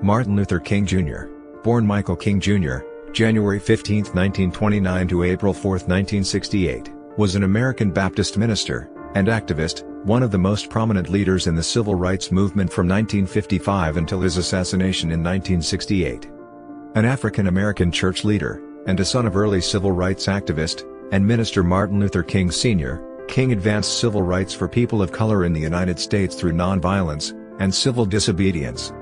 Martin Luther King Jr., born Michael King Jr., January 15, 1929 to April 4, 1968, was an American Baptist minister and activist, one of the most prominent leaders in the civil rights movement from 1955 until his assassination in 1968. An African-American church leader, and a son of early civil rights activist and minister Martin Luther King Sr., King advanced civil rights for people of color in the United States through nonviolence and civil disobedience.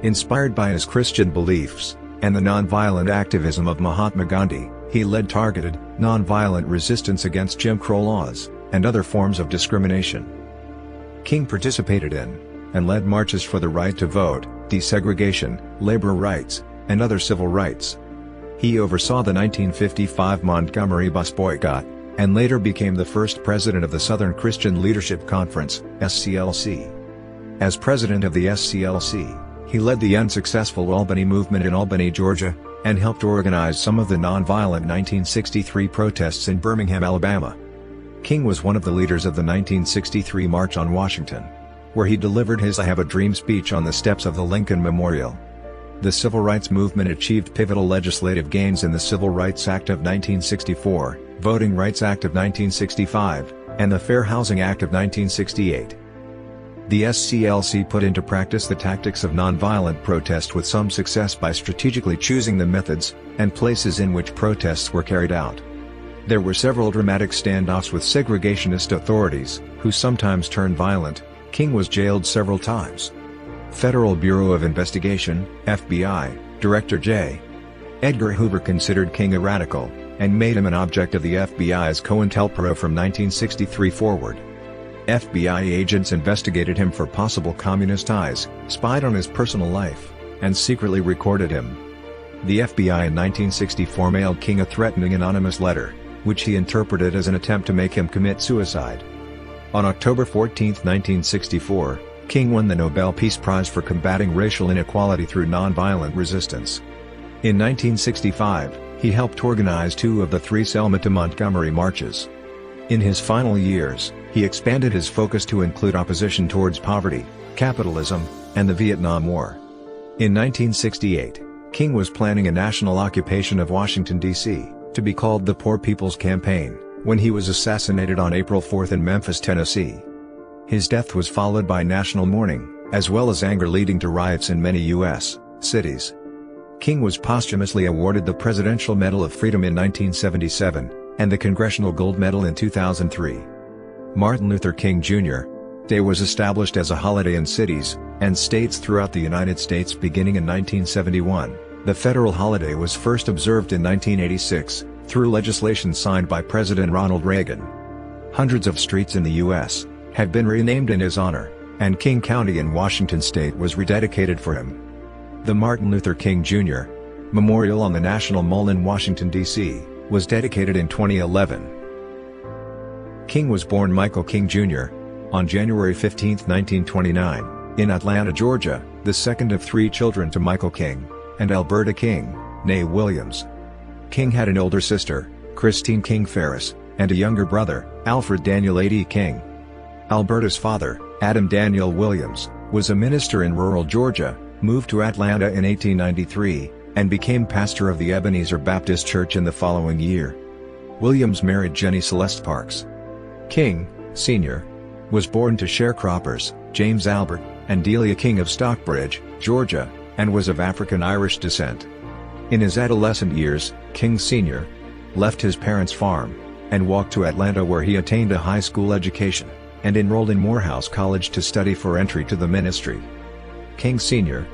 Inspired by his Christian beliefs and the nonviolent activism of Mahatma Gandhi, he led targeted, nonviolent resistance against Jim Crow laws and other forms of discrimination. King participated in and led marches for the right to vote, desegregation, labor rights, and other civil rights. He oversaw the 1955 Montgomery bus boycott, and later became the first president of the Southern Christian Leadership Conference, SCLC. As president of the SCLC, he led the unsuccessful Albany Movement in Albany, Georgia, and helped organize some of the nonviolent 1963 protests in Birmingham, Alabama. King was one of the leaders of the 1963 March on Washington, where he delivered his I Have a Dream speech on the steps of the Lincoln Memorial. The Civil Rights Movement achieved pivotal legislative gains in the Civil Rights Act of 1964, Voting Rights Act of 1965, and the Fair Housing Act of 1968. The SCLC put into practice the tactics of nonviolent protest with some success by strategically choosing the methods and places in which protests were carried out. There were several dramatic standoffs with segregationist authorities, who sometimes turned violent. King was jailed several times. Federal Bureau of Investigation, FBI, Director J. Edgar Hoover considered King a radical, and made him an object of the FBI's COINTELPRO from 1963 forward. FBI agents investigated him for possible communist ties, spied on his personal life, and secretly recorded him. The FBI in 1964 mailed King a threatening anonymous letter, which he interpreted as an attempt to make him commit suicide. On October 14, 1964, King won the Nobel Peace Prize for combating racial inequality through nonviolent resistance. In 1965, he helped organize two of the three Selma to Montgomery marches. In his final years, he expanded his focus to include opposition towards poverty, capitalism, and the Vietnam War. In 1968, King was planning a national occupation of Washington, D.C., to be called the Poor People's Campaign, when he was assassinated on April 4 in Memphis, Tennessee. His death was followed by national mourning, as well as anger leading to riots in many U.S. cities. King was posthumously awarded the Presidential Medal of Freedom in 1977, and the Congressional Gold Medal in 2003. Martin Luther King Jr. Day was established as a holiday in cities and states throughout the United States beginning in 1971. The federal holiday was first observed in 1986, through legislation signed by President Ronald Reagan. Hundreds of streets in the U.S. have been renamed in his honor, and King County in Washington state was rededicated for him. The Martin Luther King Jr. Memorial on the National Mall in Washington, D.C., was dedicated in 2011. King was born Michael King Jr. on January 15, 1929, in Atlanta, Georgia, the second of three children to Michael King and Alberta King, née Williams. King had an older sister, Christine King Ferris, and a younger brother, Alfred Daniel A.D. King. Alberta's father, Adam Daniel Williams, was a minister in rural Georgia, moved to Atlanta in 1893, and became pastor of the Ebenezer Baptist Church in the following year. Williams married Jenny Celeste Parks. King, Sr. was born to sharecroppers, James Albert and Delia King of Stockbridge, Georgia, and was of African-Irish descent. In his adolescent years, King Sr. left his parents' farm and walked to Atlanta, where he attained a high school education and enrolled in Morehouse College to study for entry to the ministry. King Sr.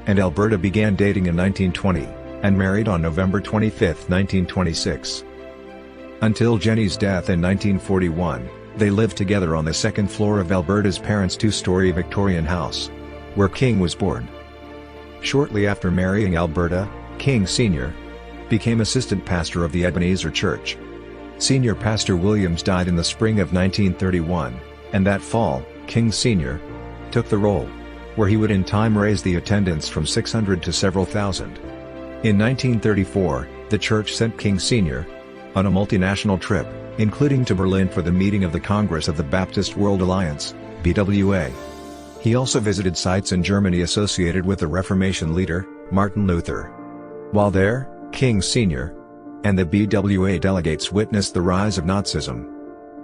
and Alberta began dating in 1920, and married on November 25, 1926. Until Jenny's death in 1941, they lived together on the second floor of Alberta's parents' two-story Victorian house, where King was born. Shortly after marrying Alberta, King Sr. became assistant pastor of the Ebenezer Church. Senior Pastor Williams died in the spring of 1931, and that fall, King Sr. took the role, where he would in time raise the attendance from 600 to several thousand. In 1934, the church sent King Sr. on a multinational trip, including to Berlin for the meeting of the Congress of the Baptist World Alliance, BWA. He also visited sites in Germany associated with the Reformation leader, Martin Luther. While there, King Sr. and the BWA delegates witnessed the rise of Nazism.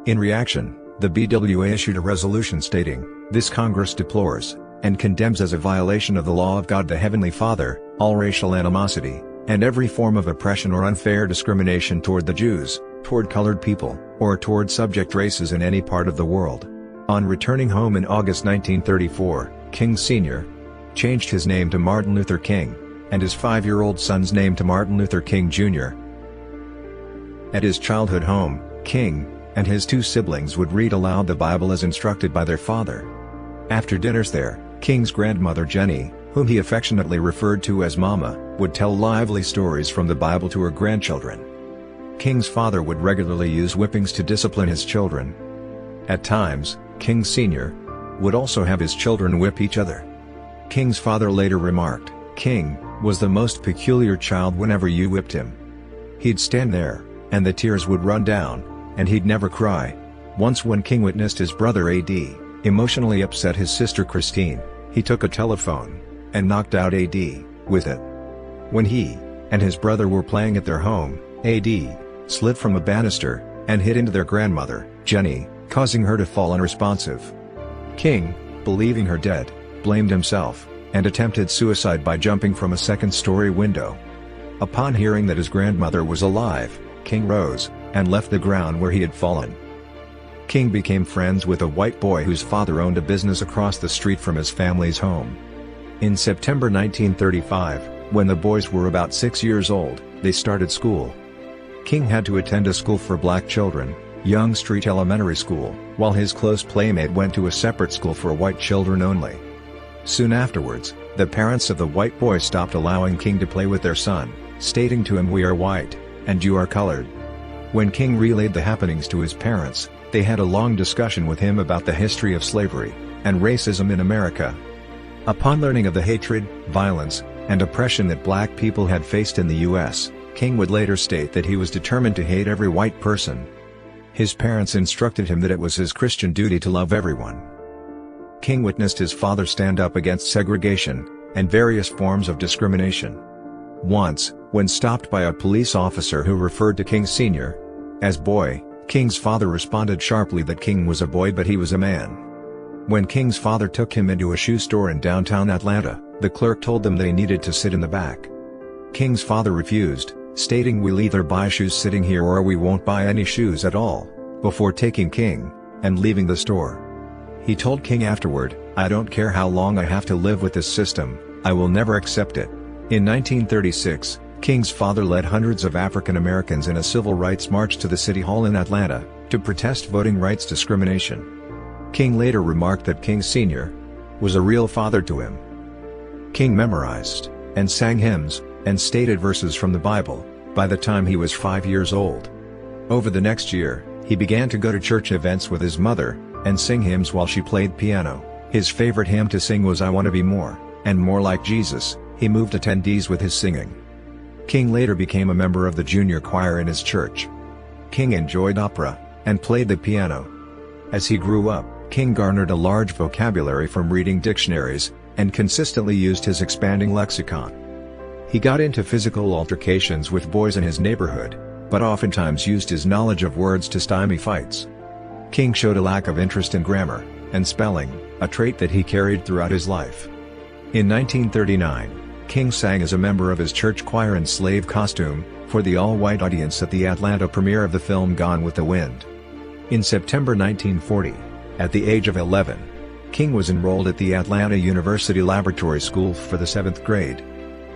In reaction, the BWA issued a resolution stating, "This Congress deplores and condemns as a violation of the law of God the Heavenly Father, all racial animosity, and every form of oppression or unfair discrimination toward the Jews, toward colored people, or toward subject races in any part of the world." On returning home in August 1934, King Sr. changed his name to Martin Luther King, and his 5-year-old son's name to Martin Luther King Jr. At his childhood home, King and his 2 siblings would read aloud the Bible as instructed by their father. After dinners there, King's grandmother Jenny, whom he affectionately referred to as Mama, would tell lively stories from the Bible to her grandchildren. King's father would regularly use whippings to discipline his children. At times, King Sr. would also have his children whip each other. King's father later remarked, "King was the most peculiar child whenever you whipped him. He'd stand there, and the tears would run down, and he'd never cry." Once when King witnessed his brother A.D. emotionally upset his sister Christine, he took a telephone and knocked out A.D. with it. When he and his brother were playing at their home, A.D. slid from a banister and hit into their grandmother, Jenny, causing her to fall unresponsive. King, believing her dead, blamed himself, and attempted suicide by jumping from a second-story window. Upon hearing that his grandmother was alive, King rose and left the ground where he had fallen. King became friends with a white boy whose father owned a business across the street from his family's home. In September 1935, when the boys were about 6 years old, they started school. King had to attend a school for black children, Young Street Elementary School, while his close playmate went to a separate school for white children only. Soon afterwards, the parents of the white boy stopped allowing King to play with their son, stating to him, "We are white, and you are colored." When King relayed the happenings to his parents, they had a long discussion with him about the history of slavery and racism in America. Upon learning of the hatred, violence, and oppression that black people had faced in the U.S., King would later state that he was determined to hate every white person. His parents instructed him that it was his Christian duty to love everyone. King witnessed his father stand up against segregation and various forms of discrimination. Once, when stopped by a police officer who referred to King Sr. as boy, King's father responded sharply that King was a boy but he was a man. When King's father took him into a shoe store in downtown Atlanta, the clerk told them they needed to sit in the back. King's father refused, stating, "We'll either buy shoes sitting here or we won't buy any shoes at all," before taking King and leaving the store. He told King afterward, "I don't care how long I have to live with this system, I will never accept it." In 1936, King's father led hundreds of African Americans in a civil rights march to the City Hall in Atlanta, to protest voting rights discrimination. King later remarked that King Sr. was a real father to him. King memorized and sang hymns and stated verses from the Bible by the time he was 5 years old. Over the next year, he began to go to church events with his mother and sing hymns while she played piano. His favorite hymn to sing was "I Want to Be More and More Like Jesus." He moved attendees with his singing. King later became a member of the junior choir in his church. King enjoyed opera and played the piano. As he grew up, King garnered a large vocabulary from reading dictionaries and consistently used his expanding lexicon. He got into physical altercations with boys in his neighborhood, but oftentimes used his knowledge of words to stymie fights. King showed a lack of interest in grammar and spelling, a trait that he carried throughout his life. In 1939, King sang as a member of his church choir in slave costume, for the all-white audience at the Atlanta premiere of the film Gone with the Wind. In September 1940, at the age of 11, King was enrolled at the Atlanta University Laboratory School for the 7th grade.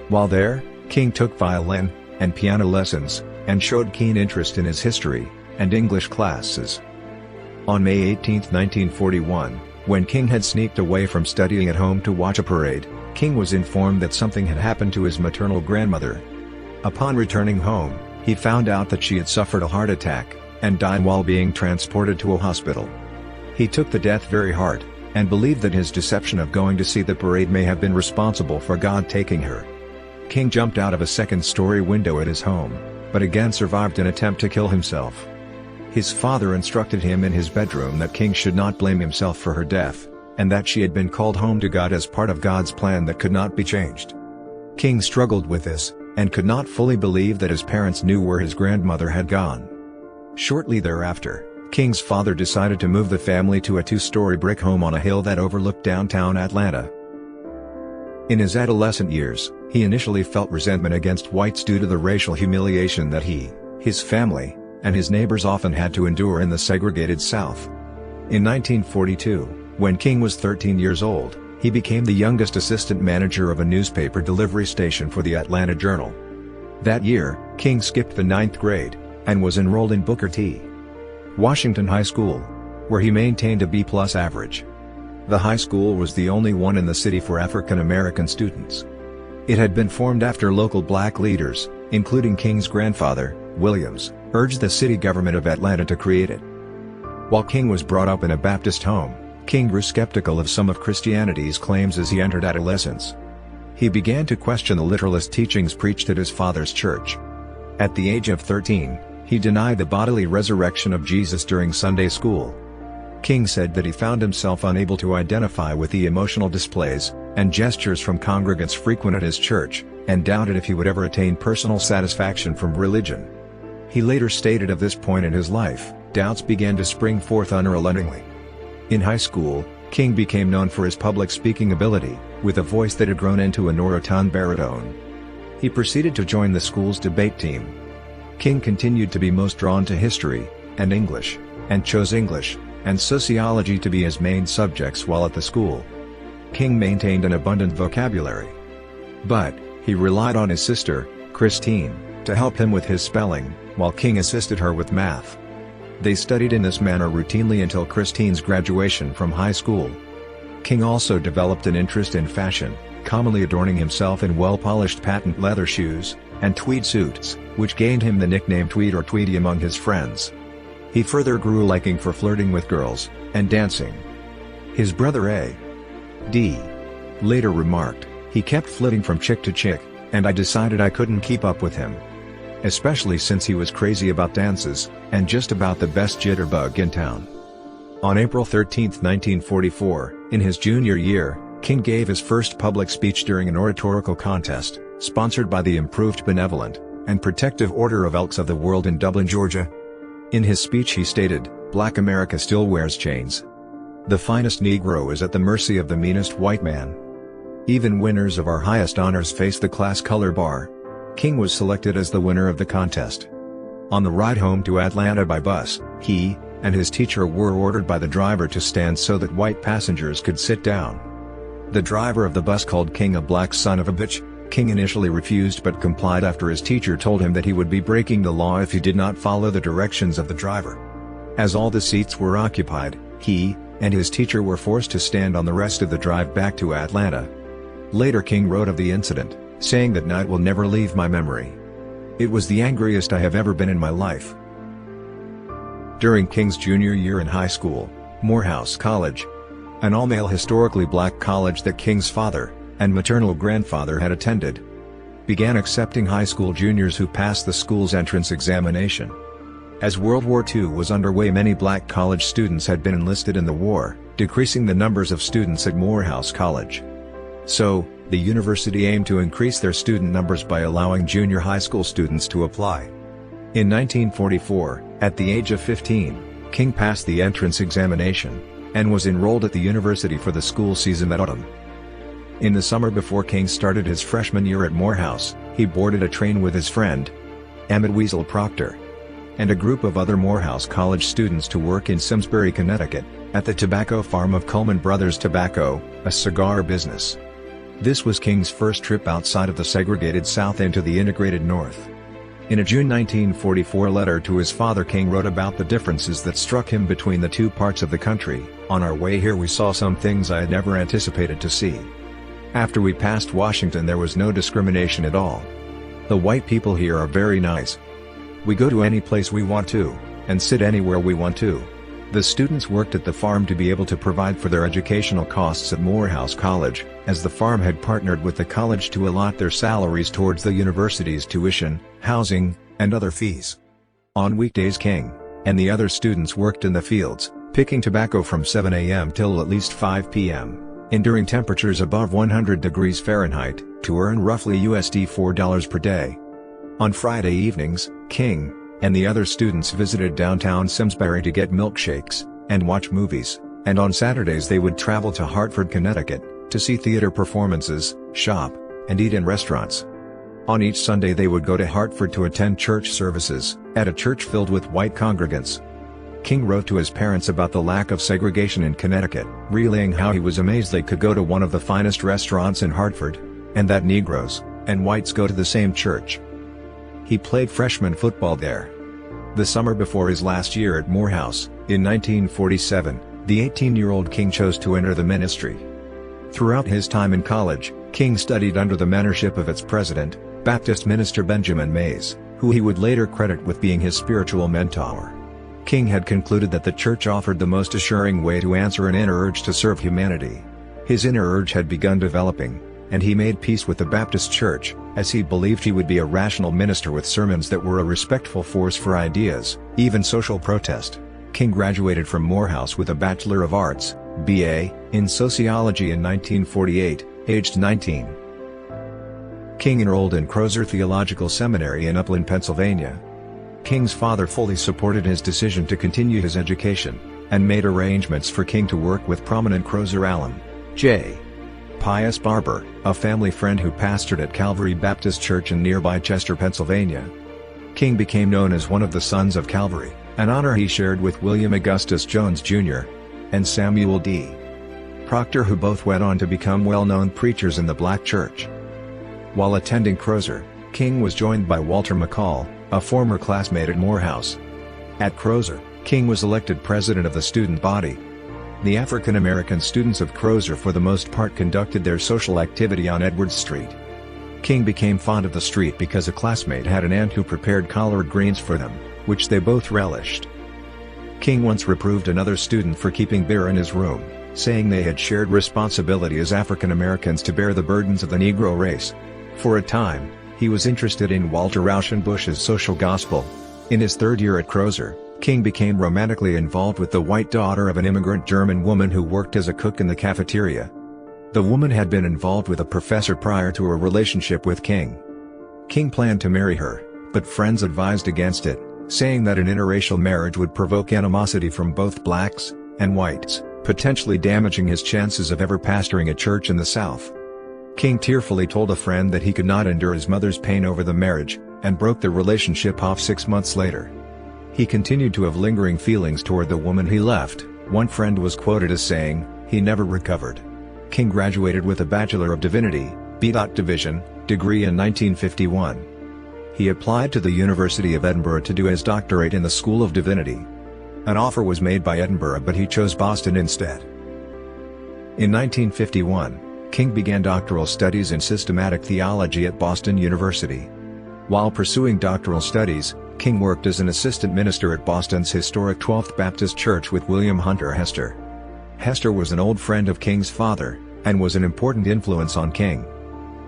While there, King took violin and piano lessons, and showed keen interest in his history and English classes. On May 18, 1941, when King had sneaked away from studying at home to watch a parade, King was informed that something had happened to his maternal grandmother. Upon returning home, he found out that she had suffered a heart attack and died while being transported to a hospital. He took the death very hard, and believed that his deception of going to see the parade may have been responsible for God taking her. King jumped out of a second-story window at his home, but again survived an attempt to kill himself. His father instructed him in his bedroom that King should not blame himself for her death, and that she had been called home to God as part of God's plan that could not be changed. King struggled with this, and could not fully believe that his parents knew where his grandmother had gone. Shortly thereafter, King's father decided to move the family to a 2-story brick home on a hill that overlooked downtown Atlanta. In his adolescent years, he initially felt resentment against whites due to the racial humiliation that he, his family, and his neighbors often had to endure in the segregated South. In 1942, when King was 13 years old, he became the youngest assistant manager of a newspaper delivery station for the Atlanta Journal. That year, King skipped the 9th grade, and was enrolled in Booker T. Washington High School, where he maintained a B+ average. The high school was the only one in the city for African American students. It had been formed after local black leaders, including King's grandfather, Williams, urged the city government of Atlanta to create it. While King was brought up in a Baptist home, King grew skeptical of some of Christianity's claims as he entered adolescence. He began to question the literalist teachings preached at his father's church. At the age of 13, he denied the bodily resurrection of Jesus during Sunday school. King said that he found himself unable to identify with the emotional displays and gestures from congregants frequent at his church, and doubted if he would ever attain personal satisfaction from religion. He later stated of this point in his life, doubts began to spring forth unrelentingly. In high school, King became known for his public speaking ability, with a voice that had grown into a Norotone baritone. He proceeded to join the school's debate team. King continued to be most drawn to history and English, and chose English and sociology to be his main subjects while at the school. King maintained an abundant vocabulary. But, he relied on his sister, Christine, to help him with his spelling, while King assisted her with math. They studied in this manner routinely until Christine's graduation from high school. King also developed an interest in fashion, commonly adorning himself in well-polished patent leather shoes and tweed suits, which gained him the nickname Tweed or Tweedy among his friends. He further grew a liking for flirting with girls and dancing. His brother A.D. later remarked, "He kept flitting from chick to chick, and I decided I couldn't keep up with him. Especially since he was crazy about dances, and just about the best jitterbug in town." On April 13, 1944, in his junior year, King gave his first public speech during an oratorical contest, sponsored by the Improved Benevolent and Protective Order of Elks of the World in Dublin, Georgia. In his speech he stated, "Black America still wears chains. The finest Negro is at the mercy of the meanest white man. Even winners of our highest honors face the class color bar." King was selected as the winner of the contest. On the ride home to Atlanta by bus, he and his teacher were ordered by the driver to stand so that white passengers could sit down. The driver of the bus called King a black son of a bitch. King initially refused but complied after his teacher told him that he would be breaking the law if he did not follow the directions of the driver. As all the seats were occupied, he and his teacher were forced to stand on the rest of the drive back to Atlanta. Later King wrote of the incident, saying that night will never leave my memory. It was the angriest I have ever been in my life. During King's junior year in high school, Morehouse College, an all-male historically black college that King's father and maternal grandfather had attended, began accepting high school juniors who passed the school's entrance examination. As World War II was underway, many black college students had been enlisted in the war, decreasing the numbers of students at Morehouse College. So, the university aimed to increase their student numbers by allowing junior high school students to apply. In 1944, at the age of 15, King passed the entrance examination, and was enrolled at the university for the school season that autumn. In the summer before King started his freshman year at Morehouse, he boarded a train with his friend, Emmett Weasel Proctor, and a group of other Morehouse College students to work in Simsbury, Connecticut, at the tobacco farm of Coleman Brothers Tobacco, a cigar business. This was King's first trip outside of the segregated South into the integrated North. In a June 1944 letter to his father, King wrote about the differences that struck him between the two parts of the country. "On our way here we saw some things I had never anticipated to see. After we passed Washington there was no discrimination at all. The white people here are very nice. We go to any place we want to, and sit anywhere we want to." The students worked at the farm to be able to provide for their educational costs at Morehouse College, as the farm had partnered with the college to allot their salaries towards the university's tuition, housing, and other fees. On weekdays King and the other students worked in the fields, picking tobacco from 7 a.m. till at least 5 p.m., enduring temperatures above 100 degrees Fahrenheit, to earn roughly $4 per day. On Friday evenings, King and the other students visited downtown Simsbury to get milkshakes and watch movies, and on Saturdays they would travel to Hartford, Connecticut, to see theater performances, shop, and eat in restaurants. On each Sunday they would go to Hartford to attend church services, at a church filled with white congregants. King wrote to his parents about the lack of segregation in Connecticut, relaying how he was amazed they could go to one of the finest restaurants in Hartford, and that Negroes and whites go to the same church. He played freshman football there. The summer before his last year at Morehouse, in 1947, the 18-year-old King chose to enter the ministry. Throughout his time in college, King studied under the mentorship of its president, Baptist minister Benjamin Mays, who he would later credit with being his spiritual mentor. King had concluded that the church offered the most assuring way to answer an inner urge to serve humanity. His inner urge had begun developing, and he made peace with the Baptist Church, as he believed he would be a rational minister with sermons that were a respectful force for ideas, even social protest. King graduated from Morehouse with a Bachelor of Arts, B.A., in sociology in 1948, aged 19. King enrolled in Crozer Theological Seminary in Upland, Pennsylvania. King's father fully supported his decision to continue his education, and made arrangements for King to work with prominent Crozer alum, J. Pius Barber, a family friend who pastored at Calvary Baptist Church in nearby Chester, Pennsylvania. King became known as one of the Sons of Calvary, an honor he shared with William Augustus Jones Jr. and Samuel D. Proctor, who both went on to become well-known preachers in the black church. While attending Crozer, King was joined by Walter McCall, a former classmate at Morehouse. At Crozer, King was elected president of the student body. The African American students of Crozer for the most part conducted their social activity on Edwards Street. King became fond of the street because a classmate had an aunt who prepared collard greens for them, which they both relished. King once reproved another student for keeping beer in his room, saying they had shared responsibility as African Americans to bear the burdens of the Negro race. For a time, he was interested in Walter Rauschenbusch's social gospel. In his third year at Crozer, King became romantically involved with the white daughter of an immigrant German woman who worked as a cook in the cafeteria. The woman had been involved with a professor prior to her relationship with King. King planned to marry her, but friends advised against it, saying that an interracial marriage would provoke animosity from both blacks and whites, potentially damaging his chances of ever pastoring a church in the South. King tearfully told a friend that he could not endure his mother's pain over the marriage, and broke the relationship off 6 months later. He continued to have lingering feelings toward the woman he left. One friend was quoted as saying, "He never recovered." King graduated with a Bachelor of Divinity, B.Division, degree in 1951. He applied to the University of Edinburgh to do his doctorate in the School of Divinity. An offer was made by Edinburgh, but he chose Boston instead. In 1951, King began doctoral studies in systematic theology at Boston University. While pursuing doctoral studies, King worked as an assistant minister at Boston's historic 12th Baptist Church with William Hunter Hester. Hester was an old friend of King's father, and was an important influence on King.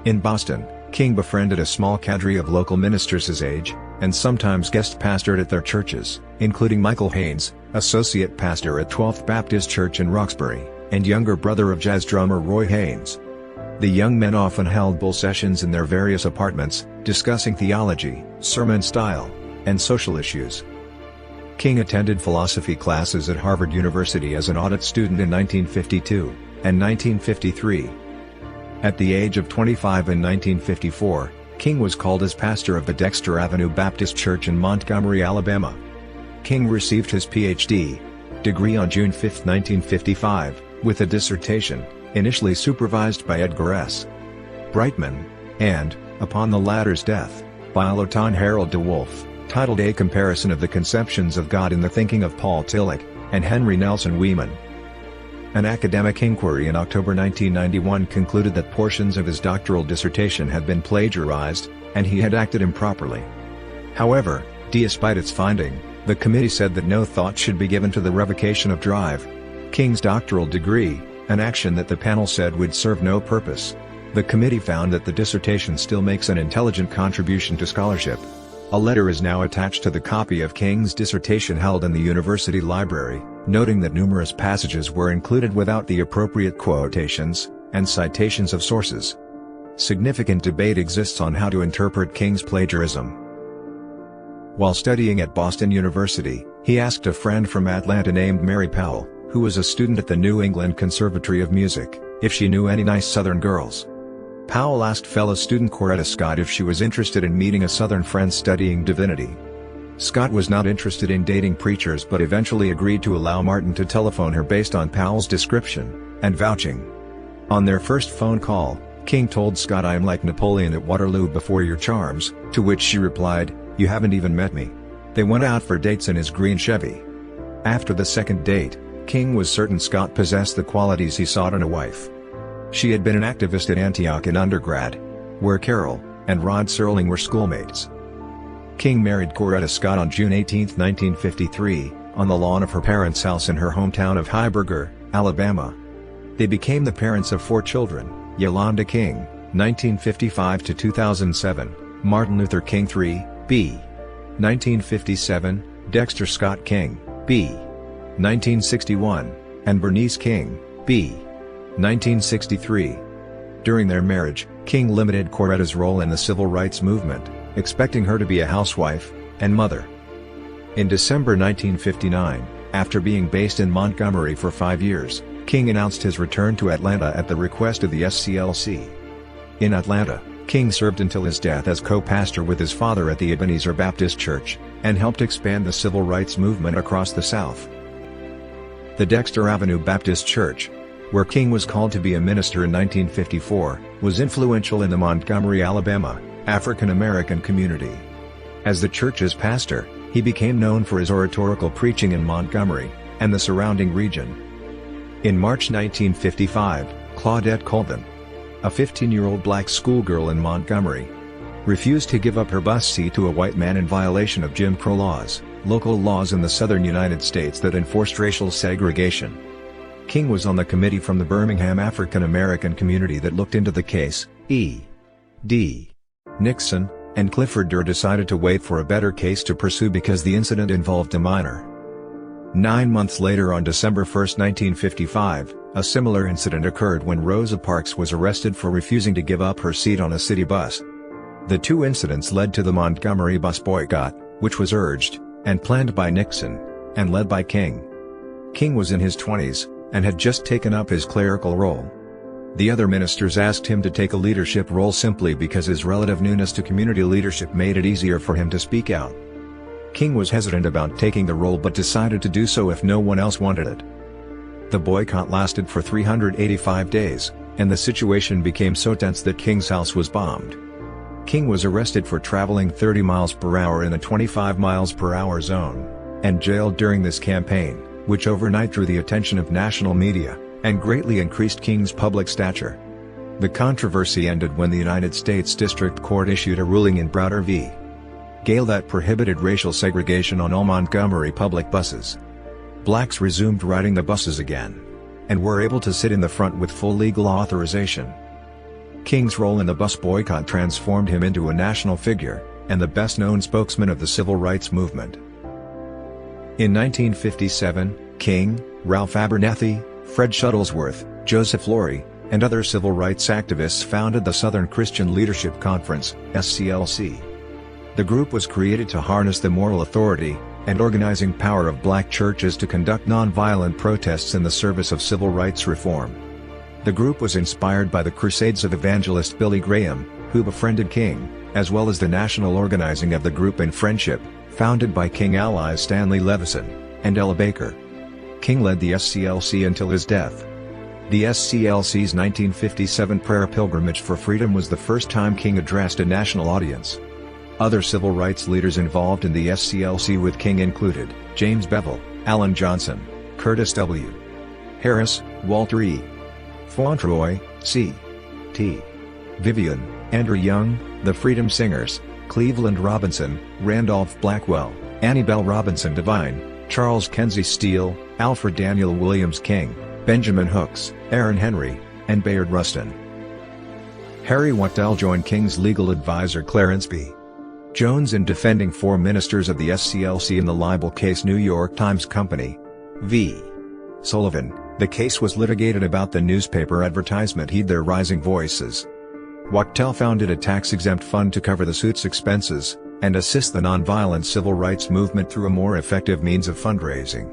In Boston, King befriended a small cadre of local ministers his age, and sometimes guest pastored at their churches, including Michael Haynes, associate pastor at 12th Baptist Church in Roxbury, and younger brother of jazz drummer Roy Haynes. The young men often held bull sessions in their various apartments, discussing theology, sermon style, and social issues. King attended philosophy classes at Harvard University as an audit student in 1952 and 1953. At the age of 25 in 1954, King was called as pastor of the Dexter Avenue Baptist Church in Montgomery, Alabama. King received his Ph.D. degree on June 5, 1955, with a dissertation, initially supervised by Edgar S. Brightman, and, upon the latter's death, by Lotan Harold DeWolf, titled A Comparison of the Conceptions of God in the Thinking of Paul Tillich and Henry Nelson Wieman. An academic inquiry in October 1991 concluded that portions of his doctoral dissertation had been plagiarized, and he had acted improperly. However, despite its finding, the committee said that no thought should be given to the revocation of King's doctoral degree, an action that the panel said would serve no purpose. The committee found that the dissertation still makes an intelligent contribution to scholarship. A letter is now attached to the copy of King's dissertation held in the university library, noting that numerous passages were included without the appropriate quotations and citations of sources. Significant debate exists on how to interpret King's plagiarism. While studying at Boston University, he asked a friend from Atlanta named Mary Powell, who was a student at the New England Conservatory of Music, if she knew any nice Southern girls. Powell asked fellow student Coretta Scott if she was interested in meeting a Southern friend studying divinity. Scott was not interested in dating preachers but eventually agreed to allow Martin to telephone her based on Powell's description and vouching. On their first phone call, King told Scott, "I am like Napoleon at Waterloo before your charms," to which she replied, "You haven't even met me." They went out for dates in his green Chevy. After the second date, King was certain Scott possessed the qualities he sought in a wife. She had been an activist at Antioch in undergrad, where Carol and Rod Serling were schoolmates. King married Coretta Scott on June 18, 1953, on the lawn of her parents' house in her hometown of Heiberger, Alabama. They became the parents of 4 children: Yolanda King, 1955–2007, Martin Luther King III, B. 1957, Dexter Scott King, B. 1961, and Bernice King, B. 1963. During their marriage, King limited Coretta's role in the civil rights movement, expecting her to be a housewife and mother. In December 1959, after being based in Montgomery for 5 years, King announced his return to Atlanta at the request of the SCLC. In Atlanta, King served until his death as co-pastor with his father at the Ebenezer Baptist Church, and helped expand the civil rights movement across the South. The Dexter Avenue Baptist Church, where King was called to be a minister in 1954, was influential in the Montgomery, Alabama, African-American community. As the church's pastor, he became known for his oratorical preaching in Montgomery and the surrounding region. In March 1955, Claudette Colvin, a 15-year-old black schoolgirl in Montgomery, refused to give up her bus seat to a white man in violation of Jim Crow laws, local laws in the southern United States that enforced racial segregation. King was on the committee from the Birmingham African American community that looked into the case. E.D. Nixon and Clifford Durr decided to wait for a better case to pursue because the incident involved a minor. 9 months later, on December 1, 1955, a similar incident occurred when Rosa Parks was arrested for refusing to give up her seat on a city bus. The 2 incidents led to the Montgomery bus boycott, which was urged and planned by Nixon and led by King. King was in his 20s and had just taken up his clerical role. The other ministers asked him to take a leadership role simply because his relative newness to community leadership made it easier for him to speak out. King was hesitant about taking the role but decided to do so if no one else wanted it. The boycott lasted for 385 days, and the situation became so tense that King's house was bombed. King was arrested for traveling 30 miles per hour in a 25 miles per hour zone, and jailed during this campaign, which overnight drew the attention of national media, and greatly increased King's public stature. The controversy ended when the United States District Court issued a ruling in Browder v. Gale that prohibited racial segregation on all Montgomery public buses. Blacks resumed riding the buses again, and were able to sit in the front with full legal authorization. King's role in the bus boycott transformed him into a national figure, and the best-known spokesman of the civil rights movement. In 1957, King, Ralph Abernathy, Fred Shuttlesworth, Joseph Laurie, and other civil rights activists founded the Southern Christian Leadership Conference, SCLC. The group was created to harness the moral authority and organizing power of black churches to conduct nonviolent protests in the service of civil rights reform. The group was inspired by the crusades of evangelist Billy Graham, who befriended King, as well as the national organizing of the group in Friendship, founded by King allies Stanley Levison and Ella Baker. King led the SCLC until his death. The SCLC's 1957 prayer pilgrimage for freedom was the first time King addressed a national audience. Other civil rights leaders involved in the SCLC with King included James Bevel, Alan Johnson, Curtis W. Harris, Walter E. Fauntroy, C.T. Vivian, Andrew Young, the Freedom Singers, Cleveland Robinson, Randolph Blackwell, Annie Bell Robinson Devine, Charles Kenzie Steele, Alfred Daniel Williams King, Benjamin Hooks, Aaron Henry, and Bayard Rustin. Harry Wachtell joined King's legal advisor Clarence B. Jones in defending 4 ministers of the SCLC in the libel case. New York Times Company v. Sullivan. The case was litigated about the newspaper advertisement "Heed Their Rising Voices." Wachtel founded a tax-exempt fund to cover the suit's expenses, and assist the nonviolent civil rights movement through a more effective means of fundraising.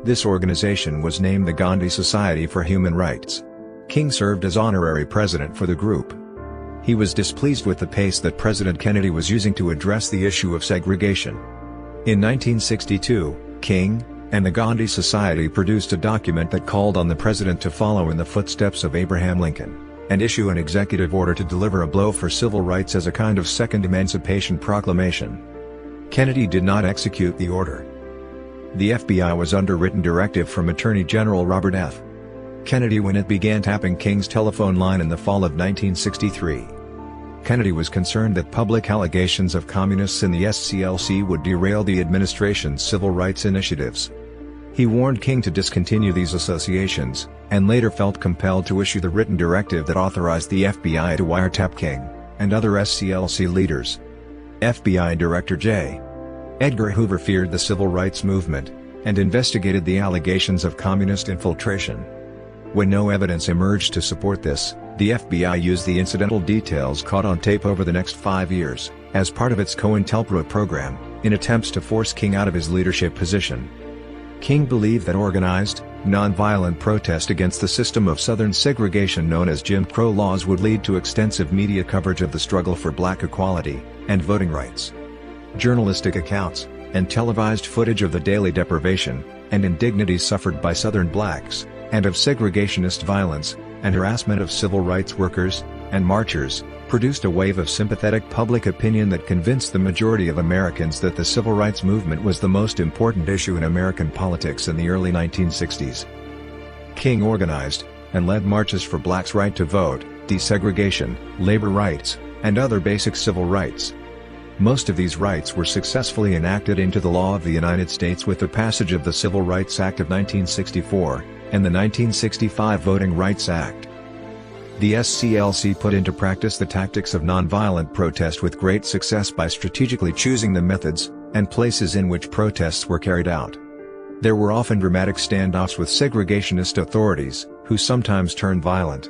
This organization was named the Gandhi Society for Human Rights. King served as honorary president for the group. He was displeased with the pace that President Kennedy was using to address the issue of segregation. In 1962, King and the Gandhi Society produced a document that called on the president to follow in the footsteps of Abraham Lincoln and issue an executive order to deliver a blow for civil rights as a kind of second Emancipation Proclamation. Kennedy did not execute the order. The FBI was under written directive from Attorney General Robert F. Kennedy when it began tapping King's telephone line in the fall of 1963. Kennedy was concerned that public allegations of communists in the SCLC would derail the administration's civil rights initiatives. He warned King to discontinue these associations, and later felt compelled to issue the written directive that authorized the FBI to wiretap King and other SCLC leaders. FBI Director J. Edgar Hoover feared the civil rights movement and investigated the allegations of communist infiltration. When no evidence emerged to support this, the FBI used the incidental details caught on tape over the next 5 years, as part of its COINTELPRO program, in attempts to force King out of his leadership position. King believed that organized, nonviolent protest against the system of Southern segregation known as Jim Crow laws would lead to extensive media coverage of the struggle for black equality and voting rights. Journalistic accounts and televised footage of the daily deprivation and indignities suffered by Southern blacks, and of segregationist violence and harassment of civil rights workers and marchers, produced a wave of sympathetic public opinion that convinced the majority of Americans that the civil rights movement was the most important issue in American politics in the early 1960s. King organized and led marches for blacks' right to vote, desegregation, labor rights, and other basic civil rights. Most of these rights were successfully enacted into the law of the United States with the passage of the Civil Rights Act of 1964, and the 1965 Voting Rights Act. The SCLC put into practice the tactics of nonviolent protest with great success by strategically choosing the methods and places in which protests were carried out. There were often dramatic standoffs with segregationist authorities, who sometimes turned violent.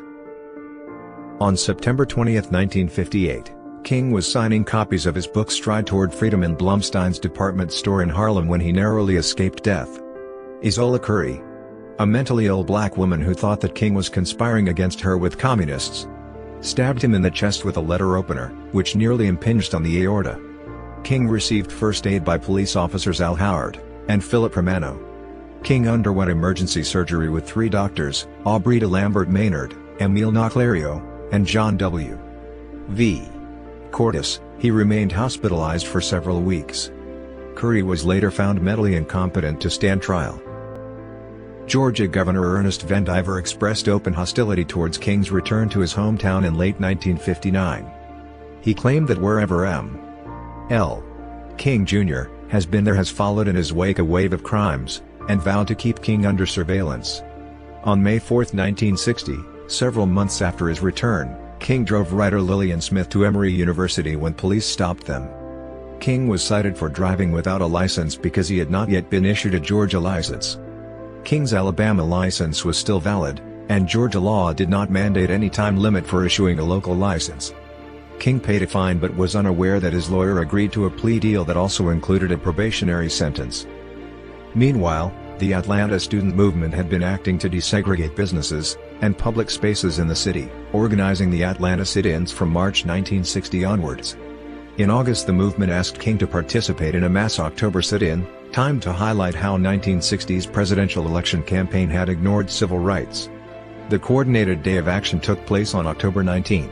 On September 20, 1958, King was signing copies of his book Stride Toward Freedom in Blumstein's department store in Harlem when he narrowly escaped death. Isola Curry, a mentally ill black woman who thought that King was conspiring against her with communists, stabbed him in the chest with a letter opener, which nearly impinged on the aorta. King received first aid by police officers Al Howard and Philip Romano. King underwent emergency surgery with 3 doctors, Aubrey de Lambert Maynard, Emile Naclario, and John W. V. Cordes. He remained hospitalized for several weeks. Curry was later found mentally incompetent to stand trial. Georgia Governor Ernest Vandiver expressed open hostility towards King's return to his hometown in late 1959. He claimed that wherever M.L. King Jr. has been, there has followed in his wake a wave of crimes, and vowed to keep King under surveillance. On May 4, 1960, several months after his return, King drove writer Lillian Smith to Emory University when police stopped them. King was cited for driving without a license because he had not yet been issued a Georgia license. King's Alabama license was still valid, and Georgia law did not mandate any time limit for issuing a local license. King paid a fine but was unaware that his lawyer agreed to a plea deal that also included a probationary sentence. Meanwhile, the Atlanta student movement had been acting to desegregate businesses and public spaces in the city, organizing the Atlanta sit-ins from March 1960 onwards. In August, the movement asked King to participate in a mass October sit-in, timed to highlight how 1960's presidential election campaign had ignored civil rights. The coordinated day of action took place on October 19.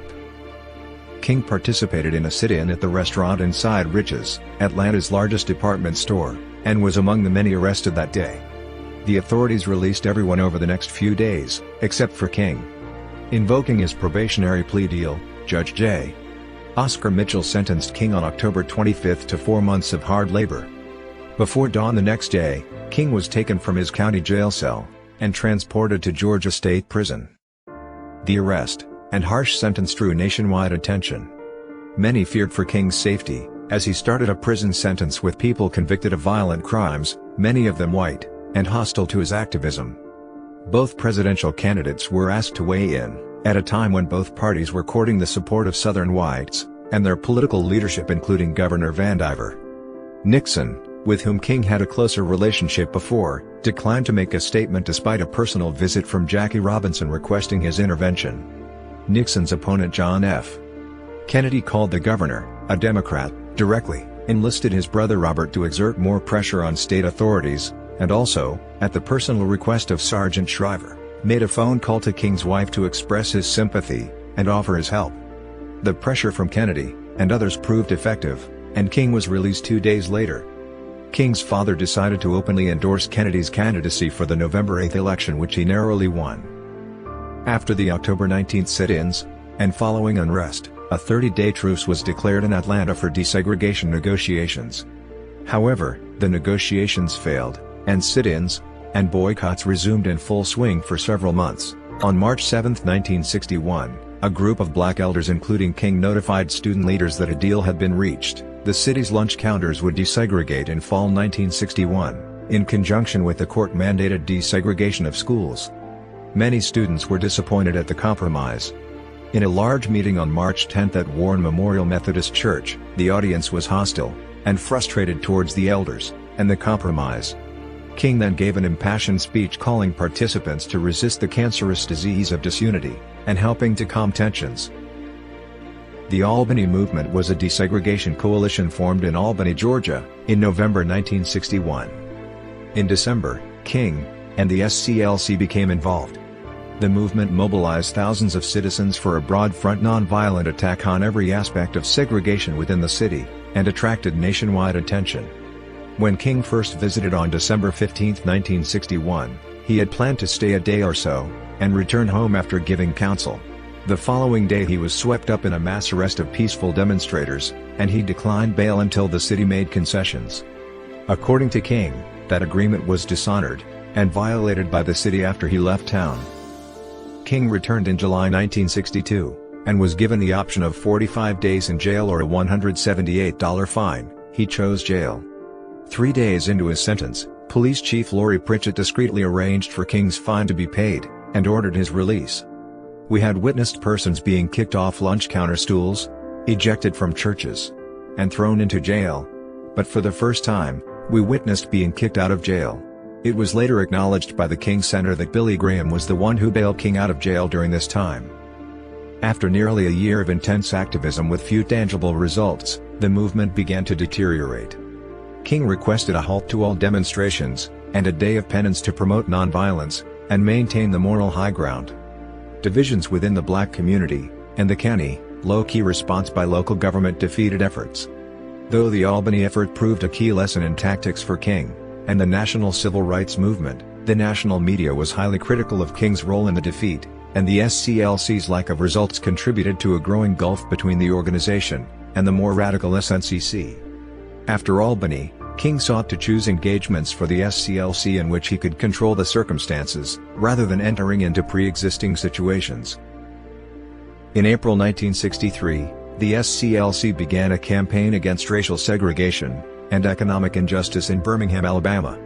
King participated in a sit-in at the restaurant inside Rich's, Atlanta's largest department store, and was among the many arrested that day. The authorities released everyone over the next few days, except for King. Invoking his probationary plea deal, Judge J. Oscar Mitchell sentenced King on October 25 to 4 months of hard labor. Before dawn the next day, King was taken from his county jail cell and transported to Georgia State Prison. The arrest and harsh sentence drew nationwide attention. Many feared for King's safety, as he started a prison sentence with people convicted of violent crimes, many of them white, and hostile to his activism. Both presidential candidates were asked to weigh in, at a time when both parties were courting the support of Southern whites, and their political leadership including Governor Vandiver. Nixon, with whom King had a closer relationship before, declined to make a statement despite a personal visit from Jackie Robinson requesting his intervention. Nixon's opponent John F. Kennedy called the governor, a Democrat, directly, enlisted his brother Robert to exert more pressure on state authorities, and also, at the personal request of Sergeant Shriver, made a phone call to King's wife to express his sympathy, and offer his help. The pressure from Kennedy, and others proved effective, and King was released 2 days later. King's father decided to openly endorse Kennedy's candidacy for the November 8 election which he narrowly won. After the October 19 sit-ins, and following unrest, a 30-day truce was declared in Atlanta for desegregation negotiations. However, the negotiations failed, and sit-ins and boycotts resumed in full swing for several months. On March 7, 1961, a group of black elders including King notified student leaders that a deal had been reached. The city's lunch counters would desegregate in fall 1961, in conjunction with the court-mandated desegregation of schools. Many students were disappointed at the compromise. In a large meeting on March 10 at Warren Memorial Methodist Church, the audience was hostile, and frustrated towards the elders, and the compromise. King then gave an impassioned speech calling participants to resist the cancerous disease of disunity, and helping to calm tensions. The Albany Movement was a desegregation coalition formed in Albany, Georgia, in November 1961. In December, King and the SCLC became involved. The movement mobilized thousands of citizens for a broad-front nonviolent attack on every aspect of segregation within the city, and attracted nationwide attention. When King first visited on December 15, 1961, he had planned to stay a day or so, and return home after giving counsel. The following day he was swept up in a mass arrest of peaceful demonstrators, and he declined bail until the city made concessions. According to King, that agreement was dishonored, and violated by the city after he left town. King returned in July 1962, and was given the option of 45 days in jail or a $178 fine. He chose jail. 3 days into his sentence, Police Chief Lori Pritchett discreetly arranged for King's fine to be paid, and ordered his release. We had witnessed persons being kicked off lunch counter stools, ejected from churches, and thrown into jail. But for the first time, we witnessed being kicked out of jail. It was later acknowledged by the King Center that Billy Graham was the one who bailed King out of jail during this time. After nearly a year of intense activism with few tangible results, the movement began to deteriorate. King requested a halt to all demonstrations, and a day of penance to promote nonviolence, and maintain the moral high ground. Divisions within the black community, and the county, low-key response by local government defeated efforts. Though the Albany effort proved a key lesson in tactics for King, and the national civil rights movement, the national media was highly critical of King's role in the defeat, and the SCLC's lack of results contributed to a growing gulf between the organization, and the more radical SNCC. After Albany, King sought to choose engagements for the SCLC in which he could control the circumstances, rather than entering into pre-existing situations. In April 1963, the SCLC began a campaign against racial segregation and economic injustice in Birmingham, Alabama.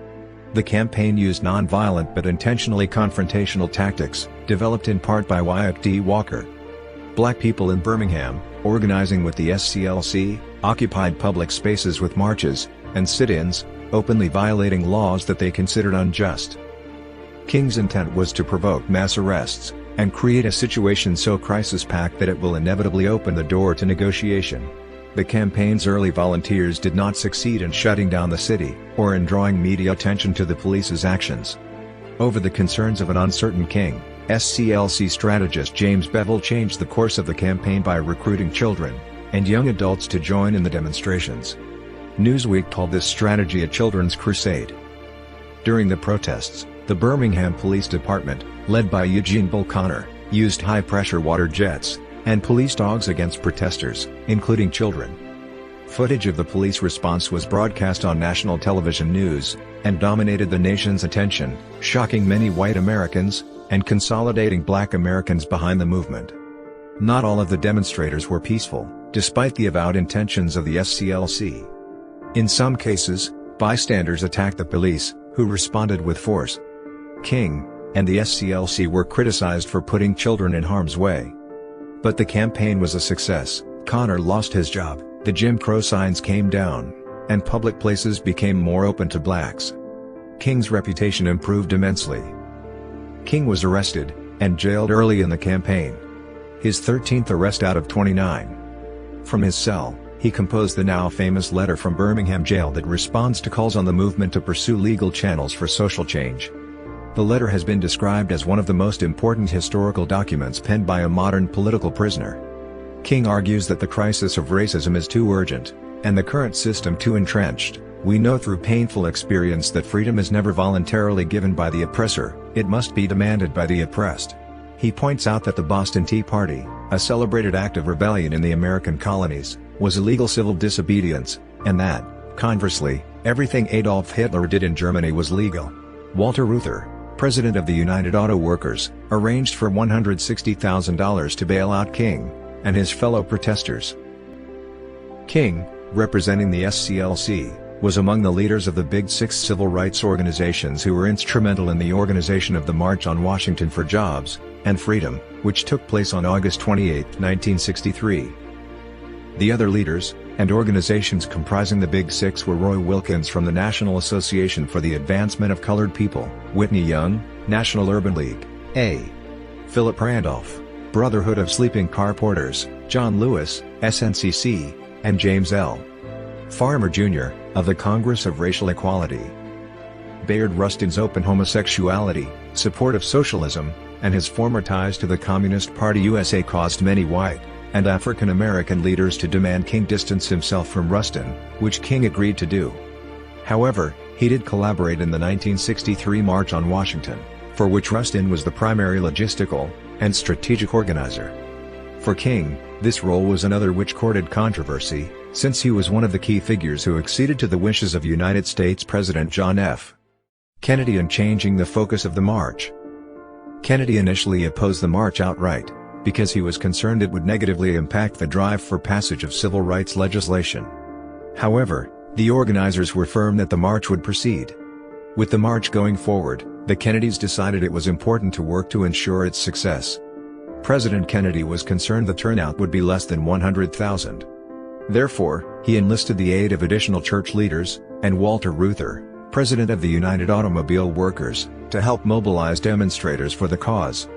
The campaign used nonviolent but intentionally confrontational tactics, developed in part by Wyatt D. Walker. Black people in Birmingham, organizing with the SCLC, occupied public spaces with marches and sit-ins, openly violating laws that they considered unjust. King's intent was to provoke mass arrests, and create a situation so crisis-packed that it will inevitably open the door to negotiation. The campaign's early volunteers did not succeed in shutting down the city, or in drawing media attention to the police's actions. Over the concerns of an uncertain King, SCLC strategist James Bevel changed the course of the campaign by recruiting children and young adults to join in the demonstrations. Newsweek called this strategy a children's crusade. During the protests, the Birmingham Police Department, led by Eugene Bull Connor, used high-pressure water jets and police dogs against protesters, including children. Footage of the police response was broadcast on national television news, and dominated the nation's attention, shocking many white Americans, and consolidating black Americans behind the movement. Not all of the demonstrators were peaceful, despite the avowed intentions of the SCLC. In some cases, bystanders attacked the police, who responded with force. King and the SCLC were criticized for putting children in harm's way. But the campaign was a success. Connor lost his job, the Jim Crow signs came down, and public places became more open to blacks. King's reputation improved immensely. King was arrested and jailed early in the campaign. His 13th arrest out of 29. From his cell, he composed the now famous letter from Birmingham jail that responds to calls on the movement to pursue legal channels for social change. The letter has been described as one of the most important historical documents penned by a modern political prisoner. King argues that the crisis of racism is too urgent, and the current system too entrenched. We know through painful experience that freedom is never voluntarily given by the oppressor, it must be demanded by the oppressed. He points out that the Boston Tea Party, a celebrated act of rebellion in the American colonies, was illegal civil disobedience, and that, conversely, everything Adolf Hitler did in Germany was legal. Walter Reuther, president of the United Auto Workers, arranged for $160,000 to bail out King and his fellow protesters. King, representing the SCLC, was among the leaders of the Big Six civil rights organizations who were instrumental in the organization of the March on Washington for Jobs and Freedom, which took place on August 28, 1963. The other leaders and organizations comprising the Big Six were Roy Wilkins from the National Association for the Advancement of Colored People, Whitney Young, National Urban League, A. Philip Randolph, Brotherhood of Sleeping Car Porters, John Lewis, SNCC, and James L. Farmer Jr., of the Congress of Racial Equality. Bayard Rustin's open homosexuality, support of socialism, and his former ties to the Communist Party USA caused many white and African American leaders to demand King distance himself from Rustin, which King agreed to do. However, he did collaborate in the 1963 March on Washington, for which Rustin was the primary logistical and strategic organizer. For King, this role was another which courted controversy, since he was one of the key figures who acceded to the wishes of United States President John F. Kennedy in changing the focus of the march. Kennedy initially opposed the march outright, because he was concerned it would negatively impact the drive for passage of civil rights legislation. However, the organizers were firm that the march would proceed. With the march going forward, the Kennedys decided it was important to work to ensure its success. President Kennedy was concerned the turnout would be less than 100,000. Therefore, he enlisted the aid of additional church leaders, and Walter Reuther, president of the United Automobile Workers, to help mobilize demonstrators for the cause.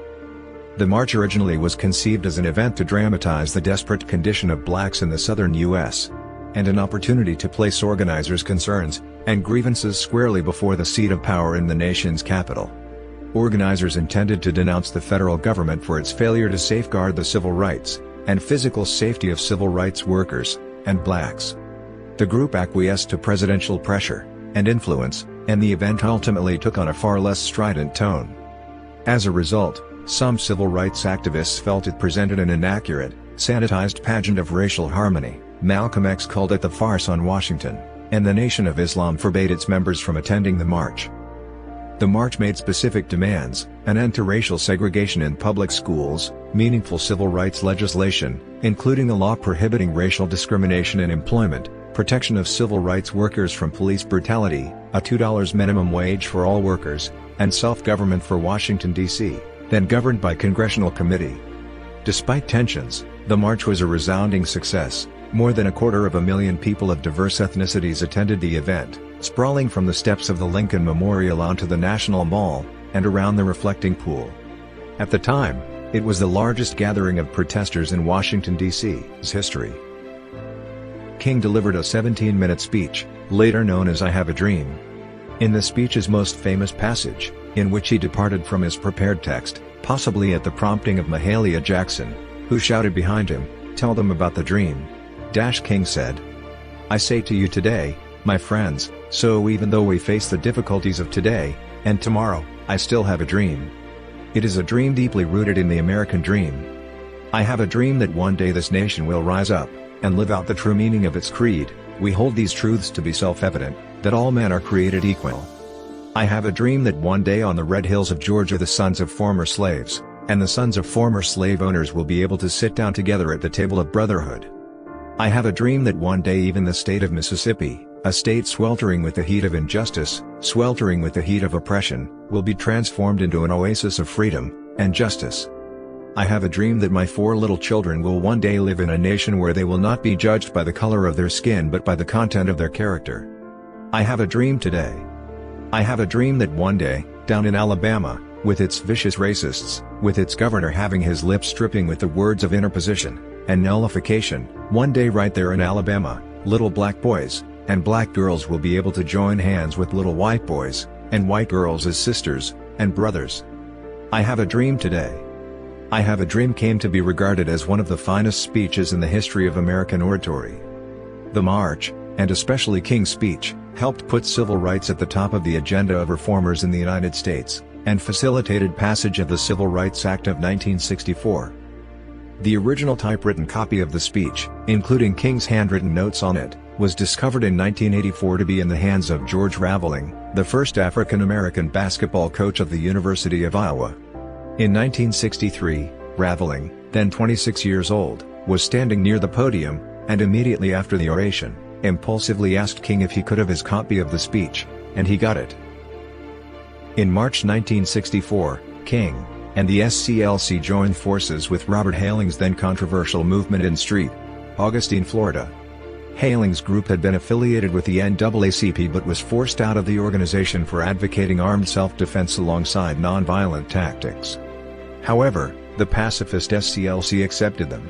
The march originally was conceived as an event to dramatize the desperate condition of blacks in the southern U.S., and an opportunity to place organizers' concerns and grievances squarely before the seat of power in the nation's capital. Organizers intended to denounce the federal government for its failure to safeguard the civil rights and physical safety of civil rights workers and blacks. The group acquiesced to presidential pressure and influence, and the event ultimately took on a far less strident tone. As a result, some civil rights activists felt it presented an inaccurate, sanitized pageant of racial harmony. Malcolm X called it the farce on Washington, and the Nation of Islam forbade its members from attending the march. The march made specific demands: an end to racial segregation in public schools, meaningful civil rights legislation, including a law prohibiting racial discrimination in employment, protection of civil rights workers from police brutality, a $2 minimum wage for all workers, and self-government for Washington, D.C., then governed by congressional committee. Despite tensions, the march was a resounding success. More than 250,000 people of diverse ethnicities attended the event, sprawling from the steps of the Lincoln Memorial onto the National Mall, and around the reflecting pool. At the time, it was the largest gathering of protesters in Washington, D.C.'s history. King delivered a 17-minute speech, later known as I Have a Dream. In the speech's most famous passage, in which he departed from his prepared text, possibly at the prompting of Mahalia Jackson, who shouted behind him, "Tell them about the dream." King said, "I say to you today, my friends, so even though we face the difficulties of today and tomorrow, I still have a dream. It is a dream deeply rooted in the American dream. I have a dream that one day this nation will rise up and live out the true meaning of its creed. We hold these truths to be self-evident, that all men are created equal. I have a dream that one day on the red hills of Georgia the sons of former slaves, and the sons of former slave owners will be able to sit down together at the table of brotherhood. I have a dream that one day even the state of Mississippi, a state sweltering with the heat of injustice, sweltering with the heat of oppression, will be transformed into an oasis of freedom and justice. I have a dream that my 4 little children will one day live in a nation where they will not be judged by the color of their skin but by the content of their character. I have a dream today. I have a dream that one day, down in Alabama, with its vicious racists, with its governor having his lips dripping with the words of interposition and nullification, one day right there in Alabama, little black boys and black girls will be able to join hands with little white boys and white girls as sisters and brothers. I have a dream today. I have a dream came to be regarded as one of the finest speeches in the history of American oratory. The march, and especially King's speech, helped put civil rights at the top of the agenda of reformers in the United States, and facilitated passage of the Civil Rights Act of 1964. The original typewritten copy of the speech, including King's handwritten notes on it, was discovered in 1984 to be in the hands of George Raveling, the first African-American basketball coach of the University of Iowa. In 1963, Raveling, then 26 years old, was standing near the podium, and immediately after the oration, impulsively asked King if he could have his copy of the speech, and he got it. In March 1964, King and the SCLC joined forces with Robert Haling's then controversial movement in St. Augustine, Florida. Haling's group had been affiliated with the NAACP but was forced out of the organization for advocating armed self-defense alongside nonviolent tactics. However, the pacifist SCLC accepted them.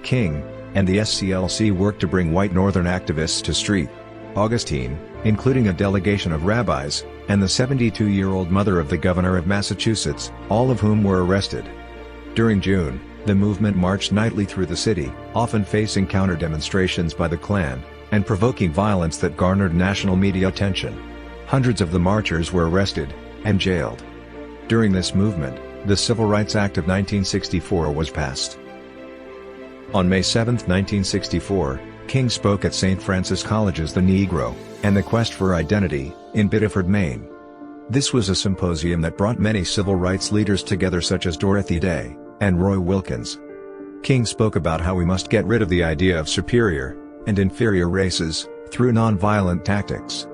King and the SCLC worked to bring white Northern activists to St. Augustine, including a delegation of rabbis, and the 72-year-old mother of the governor of Massachusetts, all of whom were arrested. During June, the movement marched nightly through the city, often facing counter-demonstrations by the Klan, and provoking violence that garnered national media attention. Hundreds of the marchers were arrested and jailed. During this movement, the Civil Rights Act of 1964 was passed. On May 7, 1964, King spoke at St. Francis College's The Negro and the Quest for Identity, in Biddeford, Maine. This was a symposium that brought many civil rights leaders together such as Dorothy Day and Roy Wilkins. King spoke about how we must get rid of the idea of superior and inferior races through nonviolent tactics.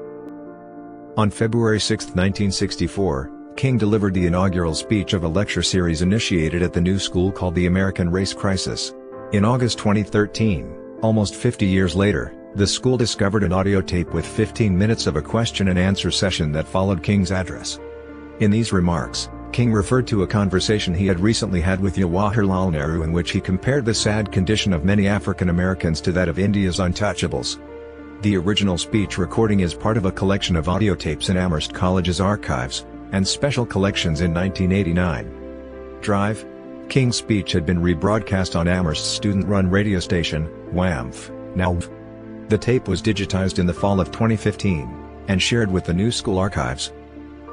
On February 6, 1964, King delivered the inaugural speech of a lecture series initiated at the new school called the American Race Crisis. In August 2013, almost 50 years later, the school discovered an audio tape with 15 minutes of a question-and-answer session that followed King's address. In these remarks, King referred to a conversation he had recently had with Jawaharlal Nehru in which he compared the sad condition of many African Americans to that of India's untouchables. The original speech recording is part of a collection of audio tapes in Amherst College's archives, and special collections in 1989. Drive. King's speech had been rebroadcast on Amherst's student-run radio station, WAMF, now. The tape was digitized in the fall of 2015, and shared with the New School archives.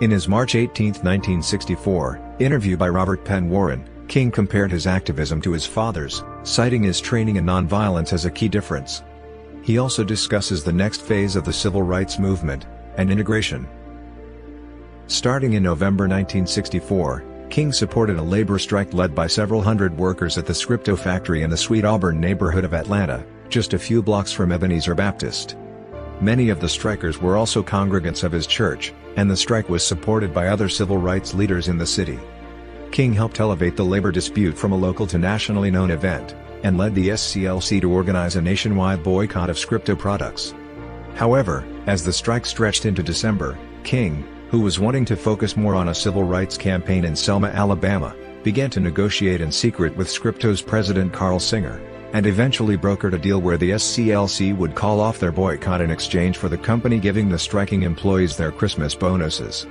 In his March 18, 1964, interview by Robert Penn Warren, King compared his activism to his father's, citing his training in nonviolence as a key difference. He also discusses the next phase of the civil rights movement, and integration. Starting in November 1964, King supported a labor strike led by several hundred workers at the Scripto factory in the Sweet Auburn neighborhood of Atlanta, just a few blocks from Ebenezer Baptist. Many of the strikers were also congregants of his church, and the strike was supported by other civil rights leaders in the city. King helped elevate the labor dispute from a local to nationally known event, and led the SCLC to organize a nationwide boycott of Scripto products. However, as the strike stretched into December, King, who was wanting to focus more on a civil rights campaign in Selma, Alabama, began to negotiate in secret with Scripto's president Carl Singer, and eventually brokered a deal where the SCLC would call off their boycott in exchange for the company giving the striking employees their Christmas bonuses.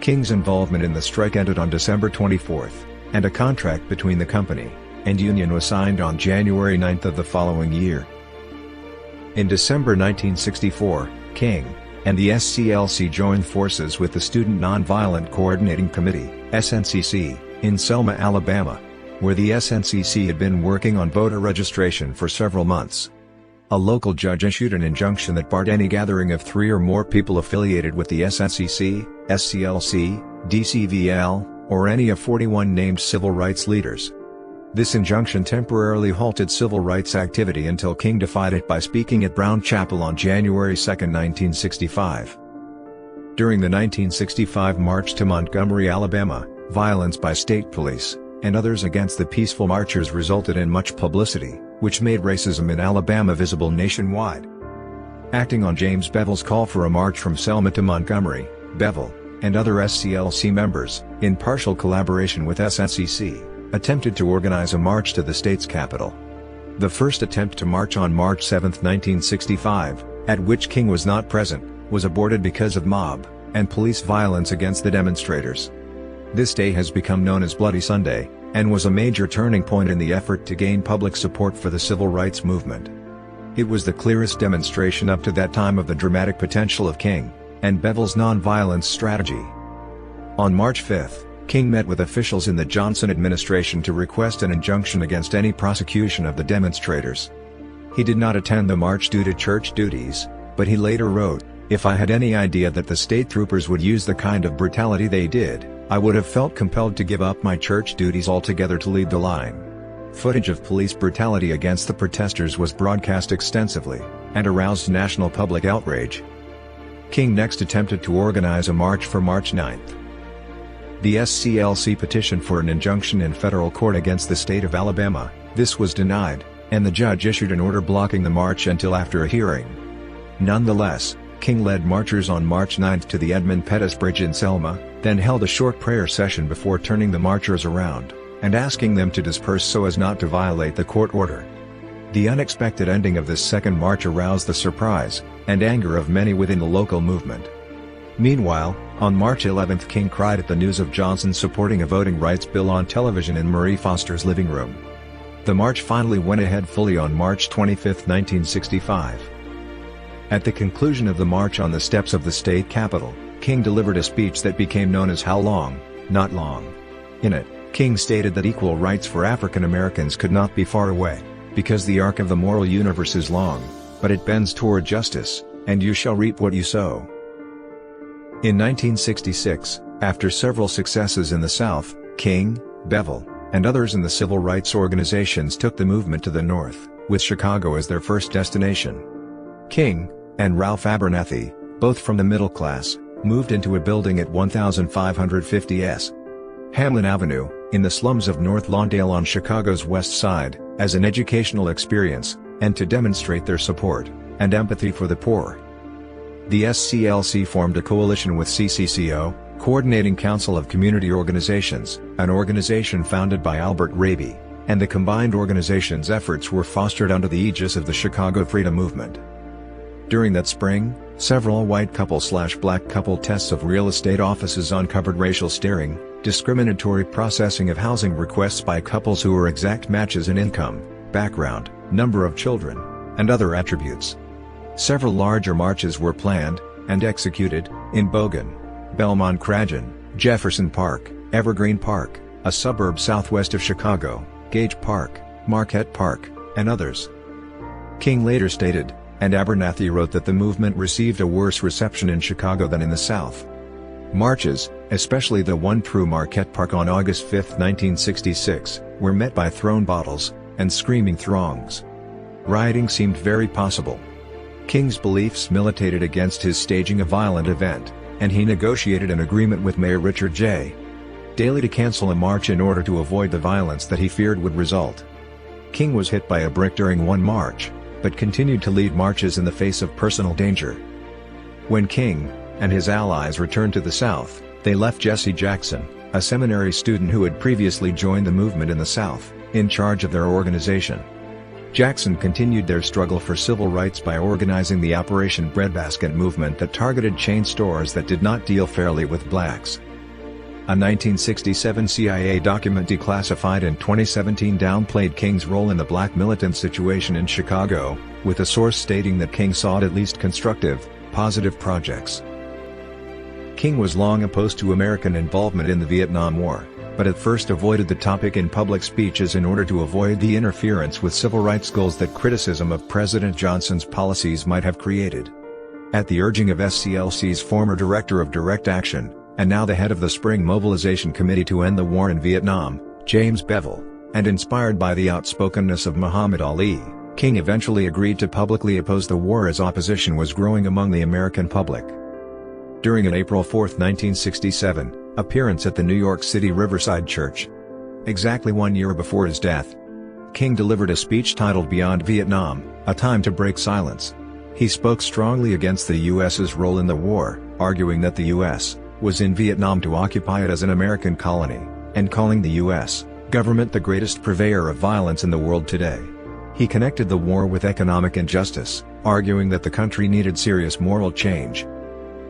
King's involvement in the strike ended on December 24, and a contract between the company and union was signed on January 9 of the following year. In December 1964, King and the SCLC joined forces with the Student Nonviolent Coordinating Committee, SNCC, in Selma, Alabama, where the SNCC had been working on voter registration for several months. A local judge issued an injunction that barred any gathering of 3 or more people affiliated with the SNCC, SCLC, DCVL, or any of 41 named civil rights leaders. This injunction temporarily halted civil rights activity until King defied it by speaking at Brown Chapel on January 2, 1965. During the 1965 march to Montgomery, Alabama, violence by state police and others against the peaceful marchers resulted in much publicity, which made racism in Alabama visible nationwide. Acting on James Bevel's call for a march from Selma to Montgomery, Bevel, and other SCLC members, in partial collaboration with SCLC, attempted to organize a march to the state's capital. The first attempt to march on March 7, 1965, at which King was not present, was aborted because of mob and police violence against the demonstrators. This day has become known as Bloody Sunday, and was a major turning point in the effort to gain public support for the civil rights movement. It was the clearest demonstration up to that time of the dramatic potential of King and Bevel's nonviolence strategy. On March 5, King met with officials in the Johnson administration to request an injunction against any prosecution of the demonstrators. He did not attend the march due to church duties, but he later wrote, "If I had any idea that the state troopers would use the kind of brutality they did, I would have felt compelled to give up my church duties altogether to lead the line." Footage of police brutality against the protesters was broadcast extensively, and aroused national public outrage. King next attempted to organize a march for March 9. The SCLC petitioned for an injunction in federal court against the state of Alabama. This was denied, and the judge issued an order blocking the march until after a hearing. Nonetheless, King led marchers on March 9 to the Edmund Pettus Bridge in Selma, then held a short prayer session before turning the marchers around, and asking them to disperse so as not to violate the court order. The unexpected ending of this second march aroused the surprise and anger of many within the local movement. Meanwhile, on March 11 King cried at the news of Johnson supporting a voting rights bill on television in Marie Foster's living room. The march finally went ahead fully on March 25, 1965. At the conclusion of the march on the steps of the state capitol, King delivered a speech that became known as "How Long, Not Long." In it, King stated that equal rights for African Americans could not be far away, because the arc of the moral universe is long, but it bends toward justice, and you shall reap what you sow. In 1966, after several successes in the South, King, Bevel, and others in the civil rights organizations took the movement to the North, with Chicago as their first destination. King, and Ralph Abernathy, both from the middle class, moved into a building at 1550 S. Hamlin Avenue, in the slums of North Lawndale on Chicago's west side, as an educational experience, and to demonstrate their support and empathy for the poor. The SCLC formed a coalition with CCCO, Coordinating Council of Community Organizations, an organization founded by Albert Raby, and the combined organization's efforts were fostered under the aegis of the Chicago Freedom Movement. During that spring, several white couple/black couple tests of real estate offices uncovered racial steering, discriminatory processing of housing requests by couples who were exact matches in income, background, number of children, and other attributes. Several larger marches were planned and executed in Bogan, Belmont Cragen, Jefferson Park, Evergreen Park, a suburb southwest of Chicago, Gage Park, Marquette Park, and others. King later stated, and Abernathy wrote, that the movement received a worse reception in Chicago than in the South. Marches, especially the one through Marquette Park on August 5, 1966, were met by thrown bottles and screaming throngs. Rioting seemed very possible. King's beliefs militated against his staging a violent event, and he negotiated an agreement with Mayor Richard J. Daley to cancel a march in order to avoid the violence that he feared would result. King was hit by a brick during one march, but continued to lead marches in the face of personal danger. When King and his allies returned to the South, they left Jesse Jackson, a seminary student who had previously joined the movement in the South, in charge of their organization. Jackson continued their struggle for civil rights by organizing the Operation Breadbasket movement that targeted chain stores that did not deal fairly with blacks. A 1967 CIA document declassified in 2017 downplayed King's role in the black militant situation in Chicago, with a source stating that King sought at least constructive, positive projects. King was long opposed to American involvement in the Vietnam War, but at first avoided the topic in public speeches in order to avoid the interference with civil rights goals that criticism of President Johnson's policies might have created. At the urging of SCLC's former Director of Direct Action, and now the head of the Spring Mobilization Committee to End the War in Vietnam, James Bevel, and inspired by the outspokenness of Muhammad Ali, King eventually agreed to publicly oppose the war as opposition was growing among the American public. During an April 4, 1967, appearance at the New York City Riverside Church, exactly 1 year before his death, King delivered a speech titled Beyond Vietnam, A Time to Break Silence. He spoke strongly against the U.S.'s role in the war, arguing that the U.S. was in Vietnam to occupy it as an American colony, and calling the U.S. government the greatest purveyor of violence in the world today. He connected the war with economic injustice, arguing that the country needed serious moral change.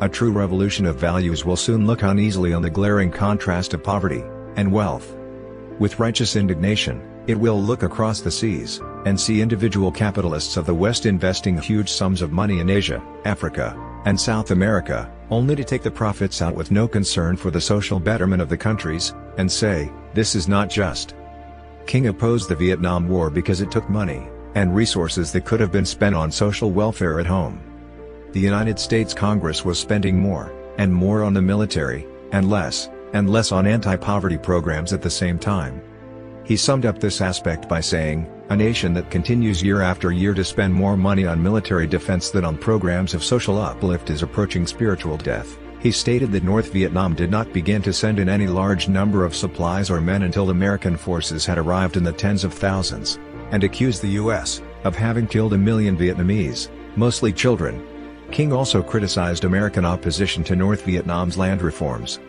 A true revolution of values will soon look uneasily on the glaring contrast of poverty and wealth. With righteous indignation, it will look across the seas and see individual capitalists of the West investing huge sums of money in Asia, Africa, and South America, only to take the profits out with no concern for the social betterment of the countries, and say, "This is not just." King opposed the Vietnam War because it took money and resources that could have been spent on social welfare at home. The United States Congress was spending more and more on the military, and less on anti-poverty programs at the same time. He summed up this aspect by saying, "A nation that continues year after year to spend more money on military defense than on programs of social uplift is approaching spiritual death." He stated that North Vietnam did not begin to send in any large number of supplies or men until American forces had arrived in the tens of thousands, and accused the U.S. of having killed 1 million Vietnamese, mostly children. King also criticized American opposition to North Vietnam's land reforms.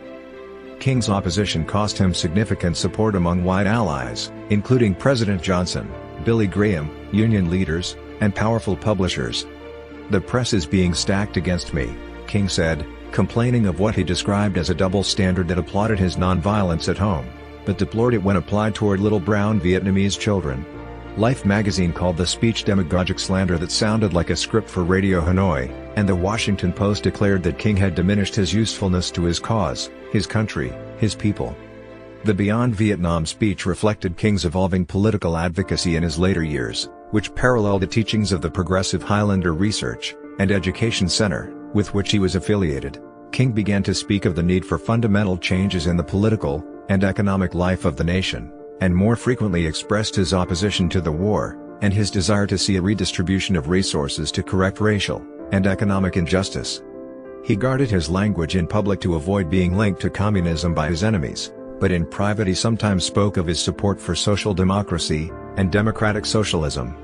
King's opposition cost him significant support among white allies, including President Johnson, Billy Graham, union leaders, and powerful publishers. "The press is being stacked against me," King said, complaining of what he described as a double standard that applauded his nonviolence at home, but deplored it when applied toward little brown Vietnamese children. Life magazine called the speech demagogic slander that sounded like a script for Radio Hanoi, and the Washington Post declared that King had diminished his usefulness to his cause, his country, his people. The Beyond Vietnam speech reflected King's evolving political advocacy in his later years, which paralleled the teachings of the Progressive Highlander Research and Education Center, with which he was affiliated. King began to speak of the need for fundamental changes in the political and economic life of the nation, and more frequently expressed his opposition to the war, and his desire to see a redistribution of resources to correct racial and economic injustice. He guarded his language in public to avoid being linked to communism by his enemies, but in private he sometimes spoke of his support for social democracy and democratic socialism.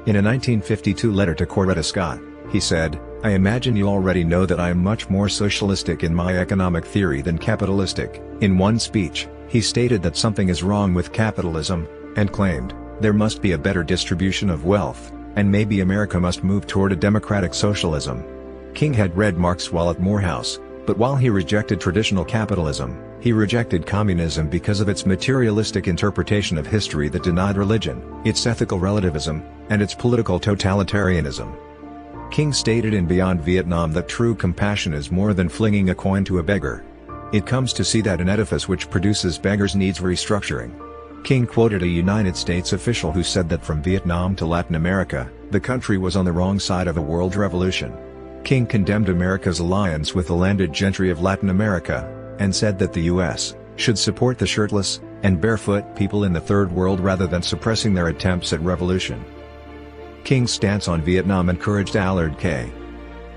In a 1952 letter to Coretta Scott, he said, "I imagine you already know that I am much more socialistic in my economic theory than capitalistic." In one speech, he stated that something is wrong with capitalism, and claimed, "There must be a better distribution of wealth, and maybe America must move toward a democratic socialism." King had read Marx while at Morehouse, but while he rejected traditional capitalism, he rejected communism because of its materialistic interpretation of history that denied religion, its ethical relativism, and its political totalitarianism. King stated in Beyond Vietnam that true compassion is more than flinging a coin to a beggar. It comes to see that an edifice which produces beggars needs restructuring. King quoted a United States official who said that from Vietnam to Latin America, the country was on the wrong side of a world revolution. King condemned America's alliance with the landed gentry of Latin America, and said that the U.S. should support the shirtless and barefoot people in the Third World rather than suppressing their attempts at revolution. King's stance on Vietnam encouraged Allard K.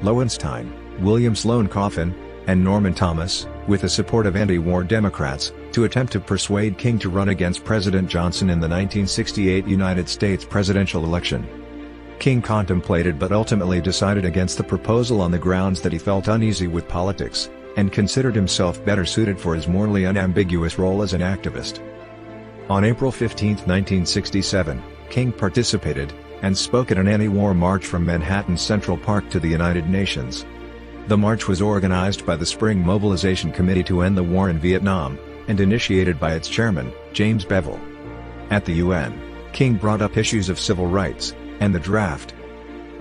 Lowenstein, William Sloane Coffin, and Norman Thomas, with the support of anti-war Democrats, to attempt to persuade King to run against President Johnson in the 1968 United States presidential election. King contemplated but ultimately decided against the proposal on the grounds that he felt uneasy with politics, and considered himself better suited for his morally unambiguous role as an activist. On April 15, 1967, King participated and spoke at an anti-war march from Manhattan's Central Park to the United Nations. The march was organized by the Spring Mobilization Committee to End the War in Vietnam, and initiated by its chairman, James Bevel. At the UN, King brought up issues of civil rights and the draft.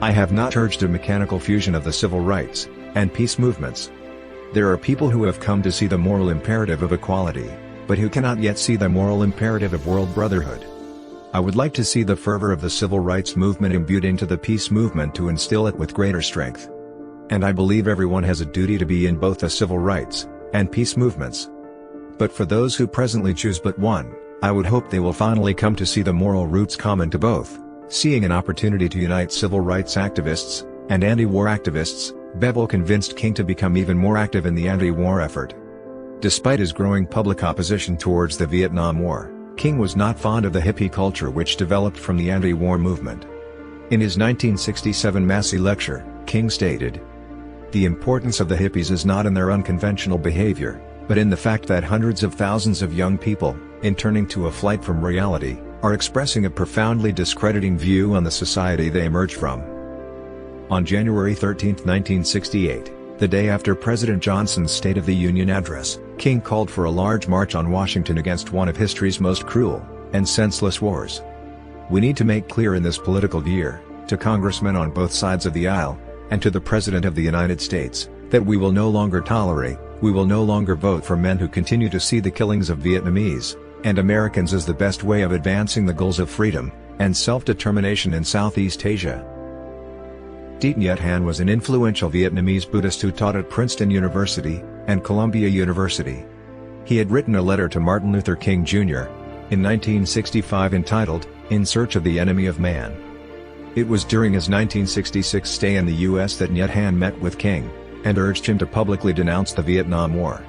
"I have not urged a mechanical fusion of the civil rights and peace movements. There are people who have come to see the moral imperative of equality, but who cannot yet see the moral imperative of world brotherhood. I would like to see the fervor of the civil rights movement imbued into the peace movement to instill it with greater strength. And I believe everyone has a duty to be in both the civil rights and peace movements. But for those who presently choose but one, I would hope they will finally come to see the moral roots common to both, seeing an opportunity to unite civil rights activists and anti-war activists. Bevel convinced King to become even more active in the anti-war effort. Despite his growing public opposition towards the Vietnam War, King was not fond of the hippie culture which developed from the anti-war movement. In his 1967 Massey lecture, King stated, "The importance of the hippies is not in their unconventional behavior, but in the fact that hundreds of thousands of young people, in turning to a flight from reality, are expressing a profoundly discrediting view on the society they emerge from." On January 13, 1968, the day after President Johnson's State of the Union address, King called for a large march on Washington against one of history's most cruel and senseless wars. "We need to make clear in this political year, to congressmen on both sides of the aisle, and to the President of the United States, that we will no longer tolerate, we will no longer vote for men who continue to see the killings of Vietnamese and Americans as the best way of advancing the goals of freedom and self-determination in Southeast Asia." Dit Nguyet Han was an influential Vietnamese Buddhist who taught at Princeton University and Columbia University. He had written a letter to Martin Luther King Jr. in 1965 entitled, "In Search of the Enemy of Man." It was during his 1966 stay in the U.S. that Nguyet Han met with King, and urged him to publicly denounce the Vietnam War.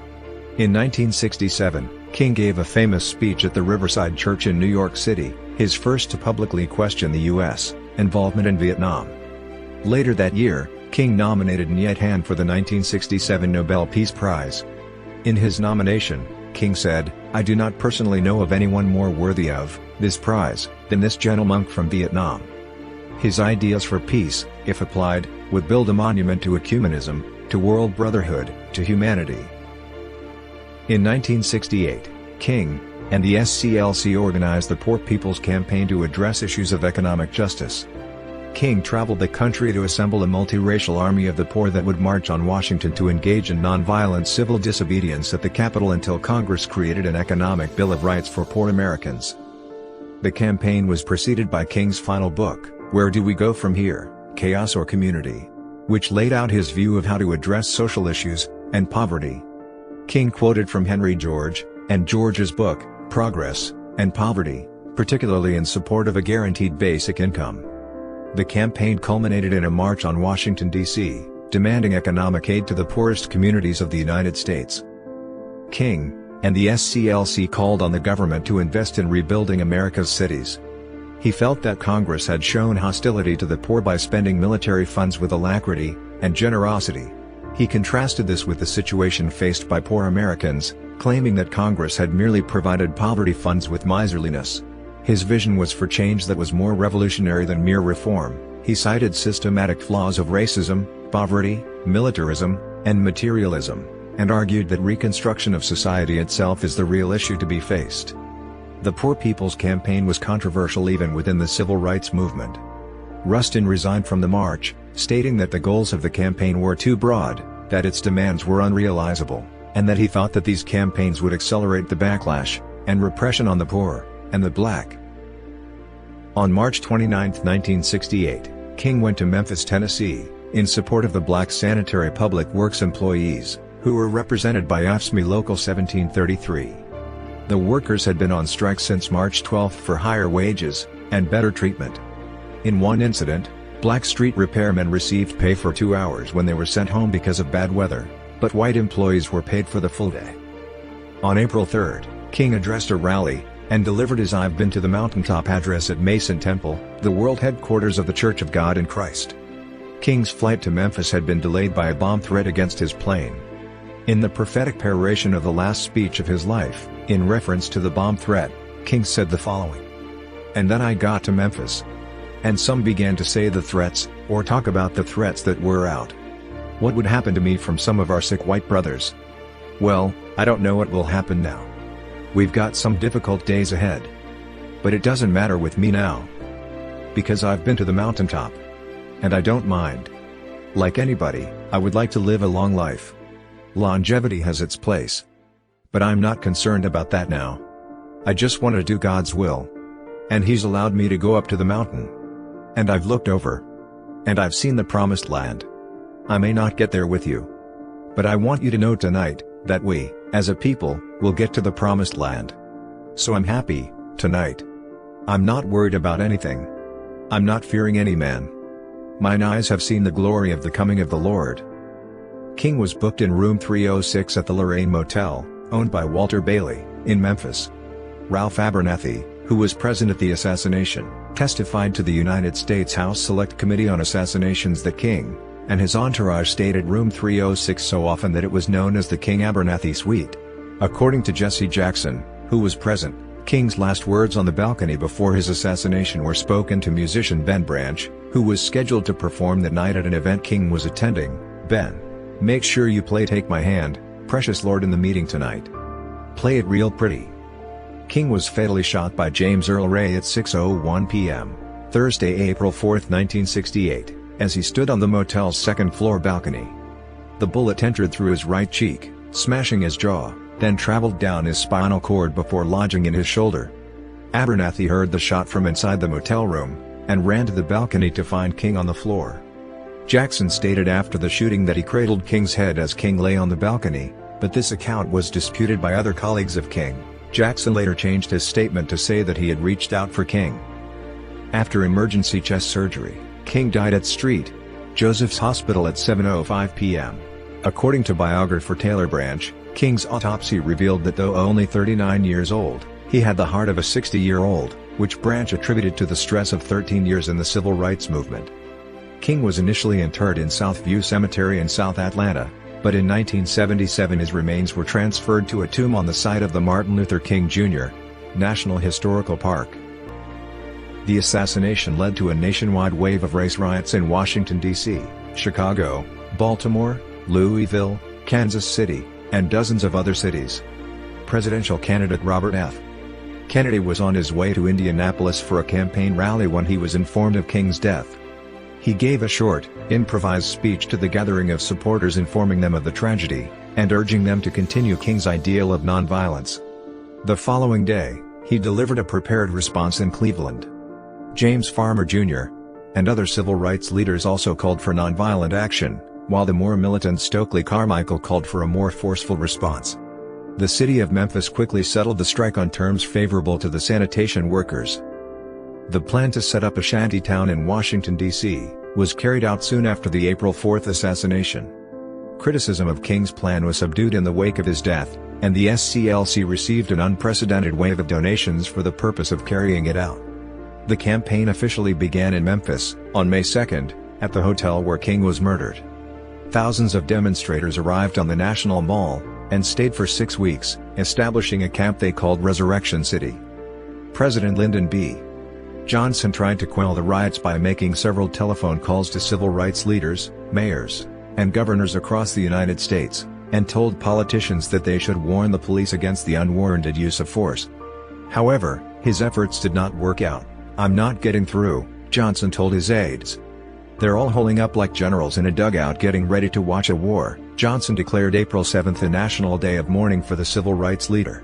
In 1967, King gave a famous speech at the Riverside Church in New York City, his first to publicly question the U.S. involvement in Vietnam. Later that year, King nominated Nguyet Han for the 1967 Nobel Peace Prize. In his nomination, King said, "I do not personally know of anyone more worthy of this prize than this gentleman from Vietnam." His ideas for peace, if applied, would build a monument to ecumenism, to world brotherhood, to humanity. In 1968, King and the SCLC organized the Poor People's Campaign to address issues of economic justice. King traveled the country to assemble a multiracial army of the poor that would march on Washington to engage in nonviolent civil disobedience at the Capitol until Congress created an economic Bill of Rights for poor Americans. The campaign was preceded by King's final book, Where Do We Go From Here? Chaos or Community?, which laid out his view of how to address social issues and poverty. King quoted from Henry George and George's book, Progress and Poverty, particularly in support of a guaranteed basic income. The campaign culminated in a march on Washington, D.C., demanding economic aid to the poorest communities of the United States. King and the SCLC called on the government to invest in rebuilding America's cities. He felt that Congress had shown hostility to the poor by spending military funds with alacrity and generosity. He contrasted this with the situation faced by poor Americans, claiming that Congress had merely provided poverty funds with miserliness. His vision was for change that was more revolutionary than mere reform. He cited systematic flaws of racism, poverty, militarism, and materialism, and argued that reconstruction of society itself is the real issue to be faced. The Poor People's Campaign was controversial even within the civil rights movement. Rustin resigned from the march, stating that the goals of the campaign were too broad, that its demands were unrealizable, and that he thought that these campaigns would accelerate the backlash and repression on the poor and the black. On March 29, 1968, King went to Memphis, Tennessee, in support of the black sanitary public works employees, who were represented by AFSCME Local 1733. The workers had been on strike since March 12 for higher wages and better treatment. In one incident, black street repairmen received pay for 2 hours when they were sent home because of bad weather, but white employees were paid for the full day. On April 3, King addressed a rally and delivered his "I've Been to the Mountaintop" address at Mason Temple, the world headquarters of the Church of God in Christ. King's flight to Memphis had been delayed by a bomb threat against his plane. In the prophetic peroration of the last speech of his life, in reference to the bomb threat, King said the following: "And then I got to Memphis. And some began to say the threats, or talk about the threats that were out. What would happen to me from some of our sick white brothers? Well, I don't know what will happen now. We've got some difficult days ahead. But it doesn't matter with me now. Because I've been to the mountaintop. And I don't mind. Like anybody, I would like to live a long life. Longevity has its place. But I'm not concerned about that now. I just want to do God's will. And He's allowed me to go up to the mountain. And I've looked over. And I've seen the promised land. I may not get there with you. But I want you to know tonight, that we, as a people, will get to the promised land. So I'm happy, tonight. I'm not worried about anything. I'm not fearing any man. Mine eyes have seen the glory of the coming of the Lord. King was booked in room 306 at the Lorraine Motel, owned by Walter Bailey, in Memphis. Ralph Abernathy, who was present at the assassination, testified to the United States House Select Committee on Assassinations that King and his entourage stayed at room 306 so often that it was known as the King Abernathy Suite. According to Jesse Jackson, who was present, King's last words on the balcony before his assassination were spoken to musician Ben Branch, who was scheduled to perform that night at an event King was attending. "Ben, make sure you play Take My Hand, Precious Lord in the meeting tonight. Play it real pretty." King was fatally shot by James Earl Ray at 6:01 p.m., Thursday, April 4, 1968, as he stood on the motel's second-floor balcony. The bullet entered through his right cheek, smashing his jaw, then traveled down his spinal cord before lodging in his shoulder. Abernathy heard the shot from inside the motel room, and ran to the balcony to find King on the floor. Jackson stated after the shooting that he cradled King's head as King lay on the balcony, but this account was disputed by other colleagues of King. Jackson later changed his statement to say that he had reached out for King. After emergency chest surgery, King died at St. Joseph's Hospital at 7:05 p.m. According to biographer Taylor Branch, King's autopsy revealed that though only 39 years old, he had the heart of a 60-year-old, which Branch attributed to the stress of 13 years in the civil rights movement. King was initially interred in Southview Cemetery in South Atlanta, but in 1977 his remains were transferred to a tomb on the site of the Martin Luther King Jr. National Historical Park. The assassination led to a nationwide wave of race riots in Washington, D.C., Chicago, Baltimore, Louisville, Kansas City, and dozens of other cities. Presidential candidate Robert F. Kennedy was on his way to Indianapolis for a campaign rally when he was informed of King's death. He gave a short, improvised speech to the gathering of supporters informing them of the tragedy, and urging them to continue King's ideal of nonviolence. The following day, he delivered a prepared response in Cleveland. James Farmer Jr. and other civil rights leaders also called for nonviolent action, while the more militant Stokely Carmichael called for a more forceful response. The city of Memphis quickly settled the strike on terms favorable to the sanitation workers. The plan to set up a shantytown in Washington, D.C., was carried out soon after the April 4 assassination. Criticism of King's plan was subdued in the wake of his death, and the SCLC received an unprecedented wave of donations for the purpose of carrying it out. The campaign officially began in Memphis, on May 2, at the hotel where King was murdered. Thousands of demonstrators arrived on the National Mall, and stayed for 6 weeks, establishing a camp they called Resurrection City. President Lyndon B. Johnson tried to quell the riots by making several telephone calls to civil rights leaders, mayors, and governors across the United States, and told politicians that they should warn the police against the unwarranted use of force. However, his efforts did not work out. "I'm not getting through," Johnson told his aides. "They're all holding up like generals in a dugout getting ready to watch a war," Johnson declared April 7 a national day of mourning for the civil rights leader.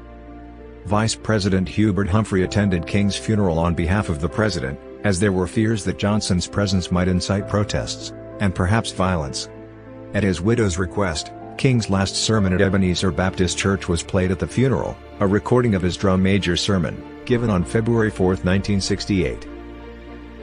Vice President Hubert Humphrey attended King's funeral on behalf of the president, as there were fears that Johnson's presence might incite protests, and perhaps violence. At his widow's request, King's last sermon at Ebenezer Baptist Church was played at the funeral, a recording of his drum major sermon, given on February 4, 1968.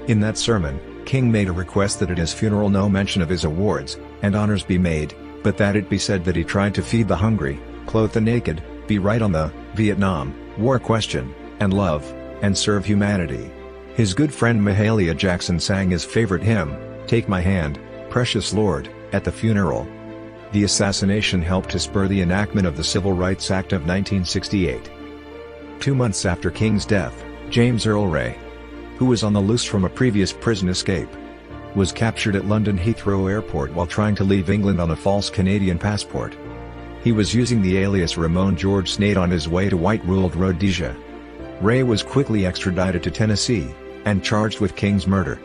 In that sermon, King made a request that at his funeral no mention of his awards and honors be made, but that it be said that he tried to feed the hungry, clothe the naked, be right on the Vietnam War question, and love, and serve humanity. His good friend Mahalia Jackson sang his favorite hymn, "Take My Hand, Precious Lord," at the funeral. The assassination helped to spur the enactment of the Civil Rights Act of 1968. 2 months after King's death, James Earl Ray, who was on the loose from a previous prison escape, was captured at London Heathrow Airport while trying to leave England on a false Canadian passport. He was using the alias Ramon George Snade on his way to white-ruled Rhodesia. Ray was quickly extradited to Tennessee, and charged with King's murder.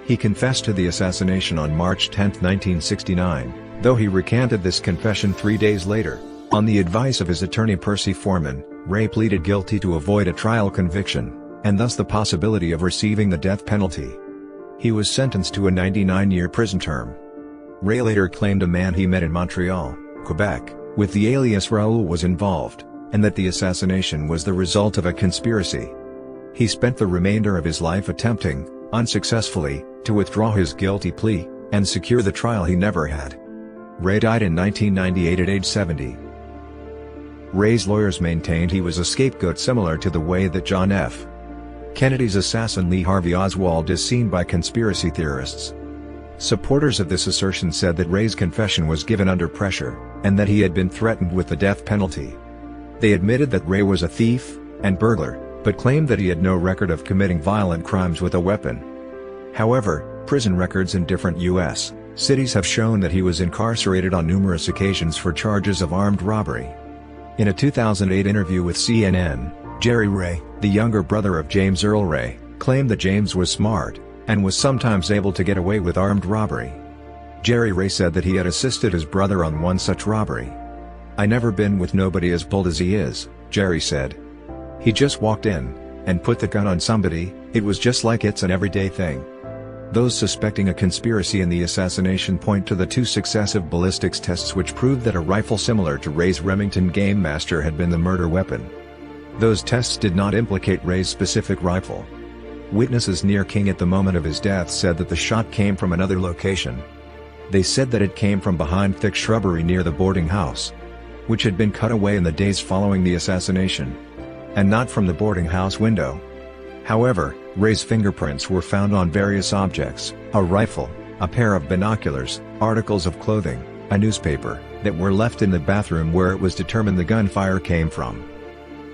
He confessed to the assassination on March 10, 1969, though he recanted this confession 3 days later. On the advice of his attorney Percy Foreman, Ray pleaded guilty to avoid a trial conviction, and thus the possibility of receiving the death penalty. He was sentenced to a 99-year prison term. Ray later claimed a man he met in Montreal, Quebec, with the alias Raoul was involved, and that the assassination was the result of a conspiracy. He spent the remainder of his life attempting, unsuccessfully, to withdraw his guilty plea, and secure the trial he never had. Ray died in 1998 at age 70. Ray's lawyers maintained he was a scapegoat similar to the way that John F. Kennedy's assassin Lee Harvey Oswald is seen by conspiracy theorists. Supporters of this assertion said that Ray's confession was given under pressure, and that he had been threatened with the death penalty. They admitted that Ray was a thief and burglar, but claimed that he had no record of committing violent crimes with a weapon. However, prison records in different U.S. cities have shown that he was incarcerated on numerous occasions for charges of armed robbery. In a 2008 interview with CNN, Jerry Ray, the younger brother of James Earl Ray, claimed that James was smart, and was sometimes able to get away with armed robbery. Jerry Ray said that he had assisted his brother on one such robbery. "I never been with nobody as bold as he is," Jerry said. "He just walked in, and put the gun on somebody, it was just like it's an everyday thing." Those suspecting a conspiracy in the assassination point to the 2 successive ballistics tests which proved that a rifle similar to Ray's Remington Game Master had been the murder weapon. Those tests did not implicate Ray's specific rifle. Witnesses near King at the moment of his death said that the shot came from another location. They said that it came from behind thick shrubbery near the boarding house, which had been cut away in the days following the assassination, and not from the boarding house window. However, Ray's fingerprints were found on various objects: a rifle, a pair of binoculars, articles of clothing, a newspaper, that were left in the bathroom where it was determined the gunfire came from.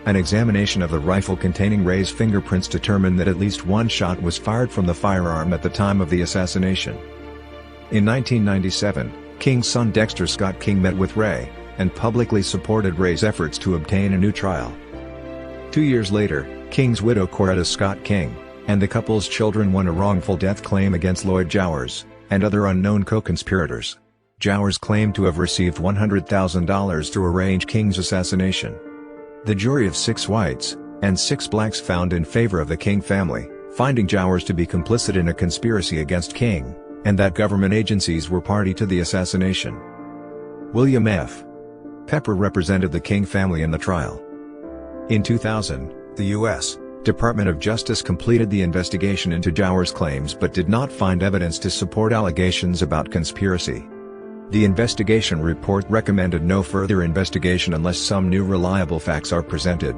An examination of the rifle containing Ray's fingerprints determined that at least one shot was fired from the firearm at the time of the assassination. In 1997, King's son Dexter Scott King met with Ray, and publicly supported Ray's efforts to obtain a new trial. 2 years later, King's widow Coretta Scott King, and the couple's children won a wrongful death claim against Lloyd Jowers, and other unknown co-conspirators. Jowers claimed to have received $100,000 to arrange King's assassination. The jury of 6 whites, and 6 blacks found in favor of the King family, finding Jowers to be complicit in a conspiracy against King, and that government agencies were party to the assassination. William F. Pepper represented the King family in the trial. In 2000, the U.S. Department of Justice completed the investigation into Jowers' claims but did not find evidence to support allegations about conspiracy. The investigation report recommended no further investigation unless some new reliable facts are presented.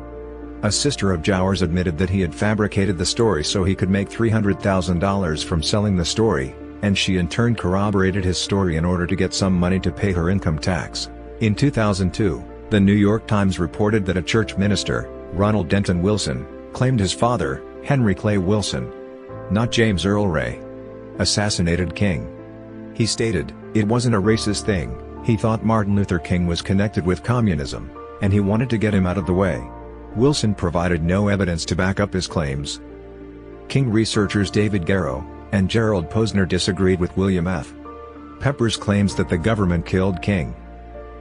A sister of Jowers admitted that he had fabricated the story so he could make $300,000 from selling the story, and she in turn corroborated his story in order to get some money to pay her income tax. In 2002, the New York Times reported that a church minister, Ronald Denton Wilson, claimed his father, Henry Clay Wilson, not James Earl Ray, assassinated King. He stated, "It wasn't a racist thing, he thought Martin Luther King was connected with communism, and he wanted to get him out of the way." Wilson provided no evidence to back up his claims. King researchers David Garrow and Gerald Posner disagreed with William F. Pepper's claims that the government killed King.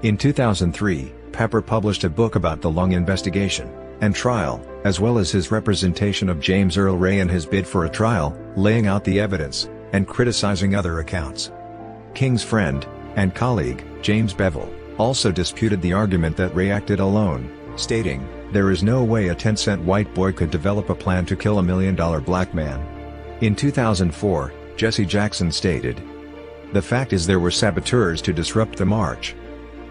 In 2003, Pepper published a book about the Lung investigation and trial, as well as his representation of James Earl Ray and his bid for a trial, laying out the evidence, and criticizing other accounts. King's friend and colleague, James Bevel, also disputed the argument that Ray acted alone, stating, "There is no way a 10-cent white boy could develop a plan to kill $1 million black man." In 2004, Jesse Jackson stated, "The fact is there were saboteurs to disrupt the march.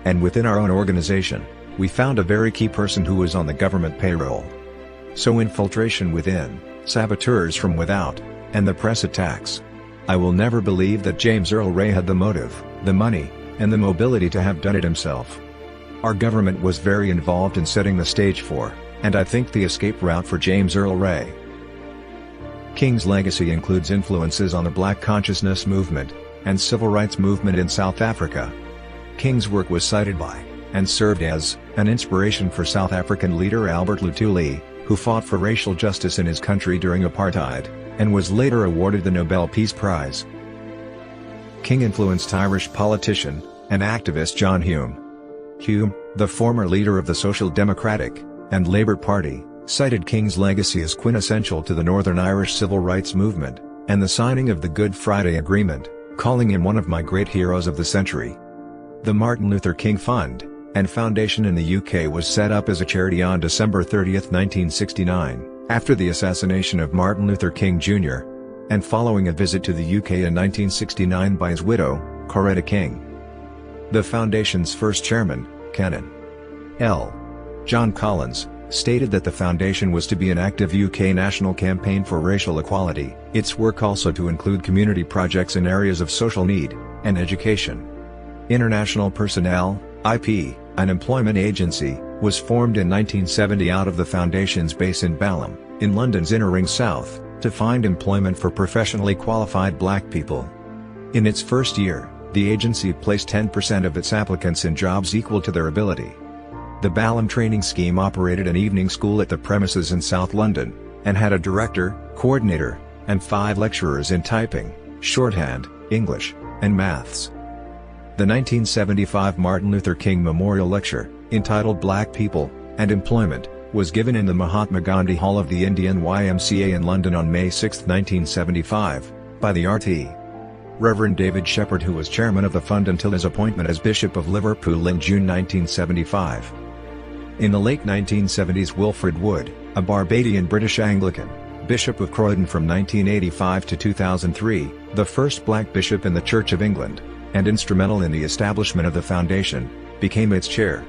And within our own organization, we found a very key person who was on the government payroll. So infiltration within, saboteurs from without, and the press attacks. I will never believe that James Earl Ray had the motive, the money, and the mobility to have done it himself. Our government was very involved in setting the stage for, and I think the escape route for James Earl Ray." King's legacy includes influences on the Black consciousness movement, and civil rights movement in South Africa. King's work was cited by, and served as, an inspiration for South African leader Albert Lutuli, who fought for racial justice in his country during apartheid, and was later awarded the Nobel Peace Prize. King influenced Irish politician and activist John Hume. Hume, the former leader of the Social Democratic and Labour Party, cited King's legacy as quintessential to the Northern Irish civil rights movement, and the signing of the Good Friday Agreement, calling him one of my great heroes of the century. The Martin Luther King Fund, and foundation in the UK was set up as a charity on December 30, 1969, after the assassination of Martin Luther King Jr., and following a visit to the UK in 1969 by his widow, Coretta King. The foundation's first chairman, Canon L. John Collins, stated that the foundation was to be an active UK national campaign for racial equality, its work also to include community projects in areas of social need, and education. International Personnel, IP, an employment agency, was formed in 1970 out of the foundation's base in Balham, in London's Inner Ring South, to find employment for professionally qualified black people. In its first year, the agency placed 10% of its applicants in jobs equal to their ability. The Balham training scheme operated an evening school at the premises in South London, and had a director, coordinator, and 5 lecturers in typing, shorthand, English, and maths. The 1975 Martin Luther King Memorial Lecture, entitled Black People and Employment, was given in the Mahatma Gandhi Hall of the Indian YMCA in London on May 6, 1975, by the RT. Reverend David Shepherd, who was chairman of the fund until his appointment as Bishop of Liverpool in June 1975. In the late 1970s, Wilfred Wood, a Barbadian British Anglican, Bishop of Croydon from 1985 to 2003, the first black bishop in the Church of England, and instrumental in the establishment of the foundation, became its chair.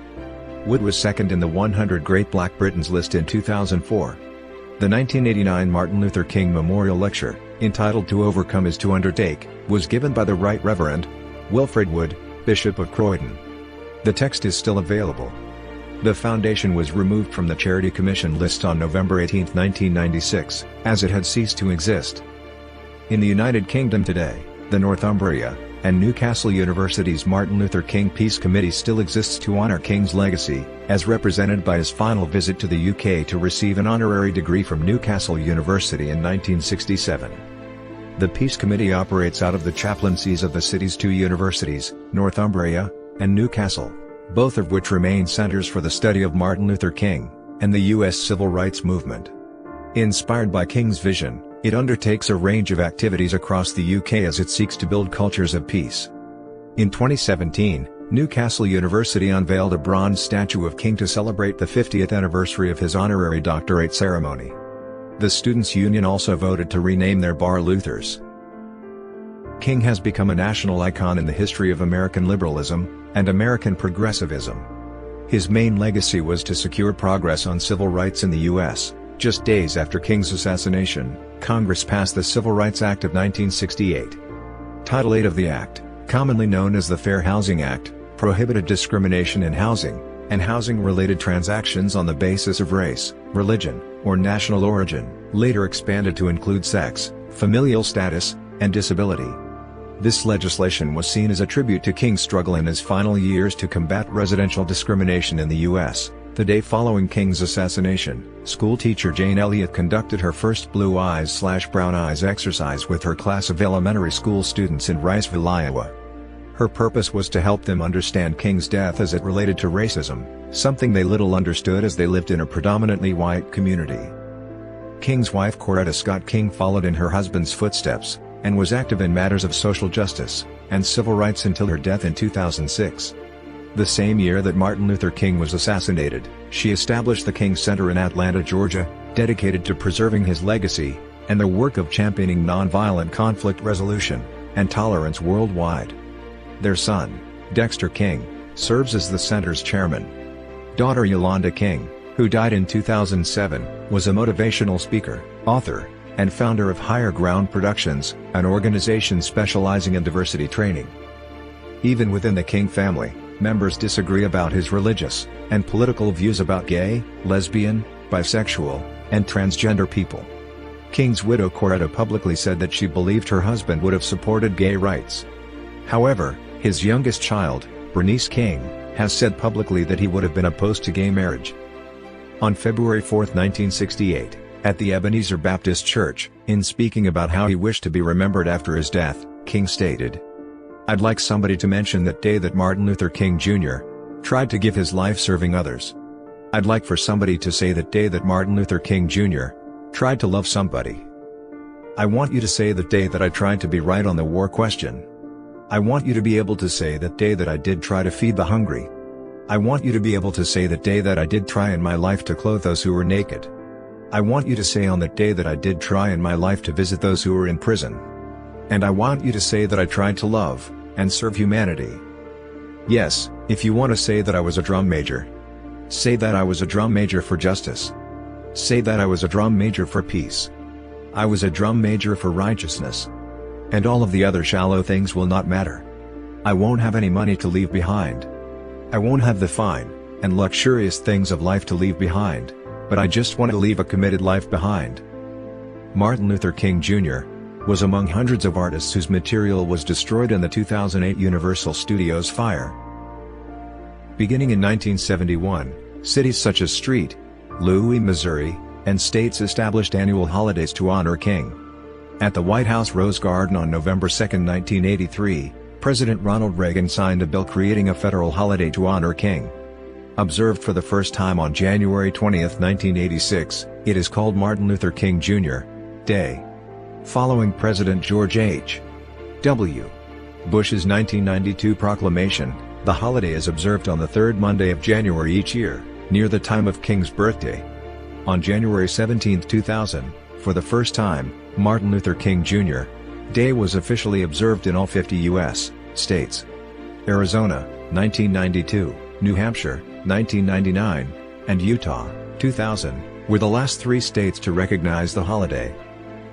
Wood was second in the 100 Great Black Britons list in 2004. The 1989 Martin Luther King Memorial Lecture, entitled To Overcome is to Undertake, was given by the Right Reverend Wilfred Wood, Bishop of Croydon. The text is still available. The foundation was removed from the Charity Commission list on November 18, 1996, as it had ceased to exist. In the United Kingdom today, the Northumbria and Newcastle University's Martin Luther King Peace Committee still exists to honor King's legacy, as represented by his final visit to the UK to receive an honorary degree from Newcastle University in 1967. The Peace Committee operates out of the chaplaincies of the city's 2 universities, Northumbria and Newcastle, both of which remain centers for the study of Martin Luther King and the U.S. civil rights movement. Inspired by King's vision, it undertakes a range of activities across the UK as it seeks to build cultures of peace. In 2017, Newcastle University unveiled a bronze statue of King to celebrate the 50th anniversary of his honorary doctorate ceremony. The Students' Union also voted to rename their bar Luther's. King has become a national icon in the history of American liberalism and American progressivism. His main legacy was to secure progress on civil rights in the U.S. Just days after King's assassination, Congress passed the Civil Rights Act of 1968. Title 8 of the Act, commonly known as the Fair Housing Act, prohibited discrimination in housing, and housing-related transactions on the basis of race, religion, or national origin, later expanded to include sex, familial status, and disability. This legislation was seen as a tribute to King's struggle in his final years to combat residential discrimination in the U.S. The day following King's assassination, schoolteacher Jane Elliott conducted her first Blue Eyes/Brown Eyes exercise with her class of elementary school students in Riceville, Iowa. Her purpose was to help them understand King's death as it related to racism, something they little understood as they lived in a predominantly white community. King's wife Coretta Scott King followed in her husband's footsteps, and was active in matters of social justice and civil rights until her death in 2006. The same year that Martin Luther King was assassinated, she established the King Center in Atlanta, Georgia, dedicated to preserving his legacy, and the work of championing nonviolent conflict resolution and tolerance worldwide. Their son, Dexter King, serves as the center's chairman. Daughter Yolanda King, who died in 2007, was a motivational speaker, author, and founder of Higher Ground Productions, an organization specializing in diversity training. Even within the King family, members disagree about his religious and political views about gay, lesbian, bisexual, and transgender people. King's widow Coretta publicly said that she believed her husband would have supported gay rights. However, his youngest child, Bernice King, has said publicly that he would have been opposed to gay marriage. On February 4, 1968, at the Ebenezer Baptist Church, in speaking about how he wished to be remembered after his death, King stated, "I'd like somebody to mention that day that Martin Luther King Jr. tried to give his life serving others. I'd like for somebody to say that day that Martin Luther King Jr. tried to love somebody. I want you to say that day that I tried to be right on the war question. I want you to be able to say that day that I did try to feed the hungry. I want you to be able to say that day that I did try in my life to clothe those who were naked. I want you to say on that day that I did try in my life to visit those who were in prison. And I want you to say that I tried to love and serve humanity. Yes, if you want to say that I was a drum major. Say that I was a drum major for justice. Say that I was a drum major for peace. I was a drum major for righteousness. And all of the other shallow things will not matter. I won't have any money to leave behind. I won't have the fine and luxurious things of life to leave behind, but I just want to leave a committed life behind. Martin Luther King Jr. was among hundreds of artists whose material was destroyed in the 2008 Universal Studios fire. Beginning in 1971, cities such as St. Louis, Missouri, and states established annual holidays to honor King. At the White House Rose Garden on November 2, 1983, President Ronald Reagan signed a bill creating a federal holiday to honor King. Observed for the first time on January 20, 1986, it is called Martin Luther King Jr. Day. Following President George H.W. Bush's 1992 proclamation, the holiday is observed on the third Monday of January each year, near the time of King's birthday. On January 17, 2000, for the first time, Martin Luther King Jr. Day was officially observed in all 50 U.S. states. Arizona, 1992, New Hampshire, 1999, and Utah, 2000, were the last three states to recognize the holiday.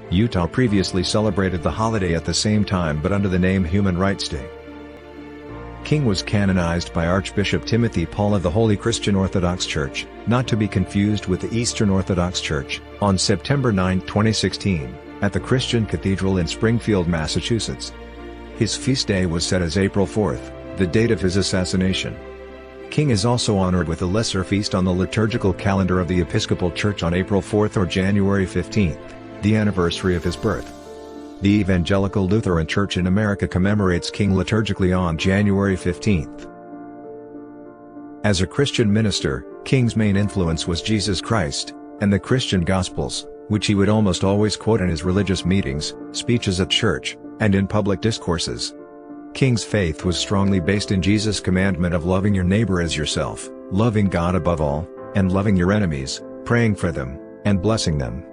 Utah previously celebrated the holiday at the same time but under the name Human Rights Day. King was canonized by Archbishop Timothy Paul of the Holy Christian Orthodox Church, not to be confused with the Eastern Orthodox Church, on September 9, 2016, at the Christian Cathedral in Springfield, Massachusetts. His feast day was set as April 4, the date of his assassination. King is also honored with a lesser feast on the liturgical calendar of the Episcopal Church on April 4 or January 15, the anniversary of his birth. The Evangelical Lutheran Church in America commemorates King liturgically on January 15. As a Christian minister, King's main influence was Jesus Christ, and the Christian Gospels, which he would almost always quote in his religious meetings, speeches at church, and in public discourses. King's faith was strongly based in Jesus' commandment of loving your neighbor as yourself, loving God above all, and loving your enemies, praying for them, and blessing them.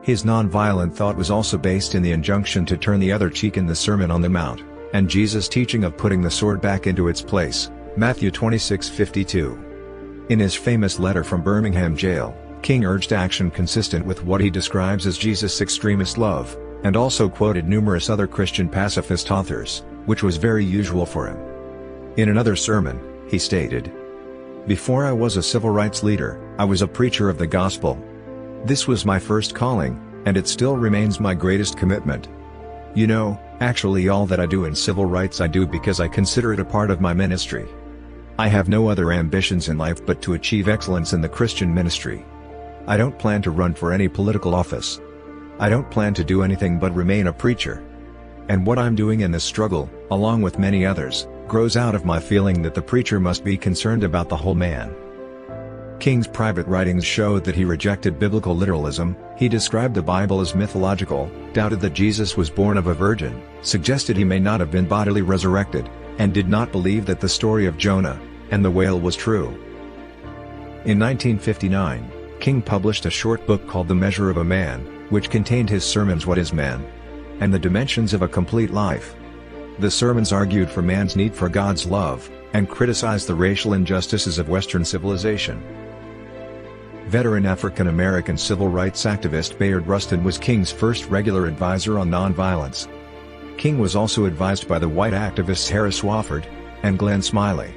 His nonviolent thought was also based in the injunction to turn the other cheek in the Sermon on the Mount, and Jesus' teaching of putting the sword back into its place, Matthew 26:52. In his famous letter from Birmingham jail, King urged action consistent with what he describes as Jesus' extremist love, and also quoted numerous other Christian pacifist authors, which was very usual for him. In another sermon, he stated, "Before I was a civil rights leader, I was a preacher of the gospel. This was my first calling, and it still remains my greatest commitment. You know, actually all that I do in civil rights I do because I consider it a part of my ministry. I have no other ambitions in life but to achieve excellence in the Christian ministry. I don't plan to run for any political office. I don't plan to do anything but remain a preacher. And what I'm doing in this struggle, along with many others, grows out of my feeling that the preacher must be concerned about the whole man." King's private writings showed that he rejected biblical literalism, he described the Bible as mythological, doubted that Jesus was born of a virgin, suggested he may not have been bodily resurrected, and did not believe that the story of Jonah and the whale was true. In 1959, King published a short book called The Measure of a Man, which contained his sermons What is Man? And the Dimensions of a Complete Life. The sermons argued for man's need for God's love, and criticized the racial injustices of Western civilization. Veteran African-American civil rights activist Bayard Rustin was King's first regular advisor on nonviolence. King was also advised by the white activists Harris Wofford and Glenn Smiley.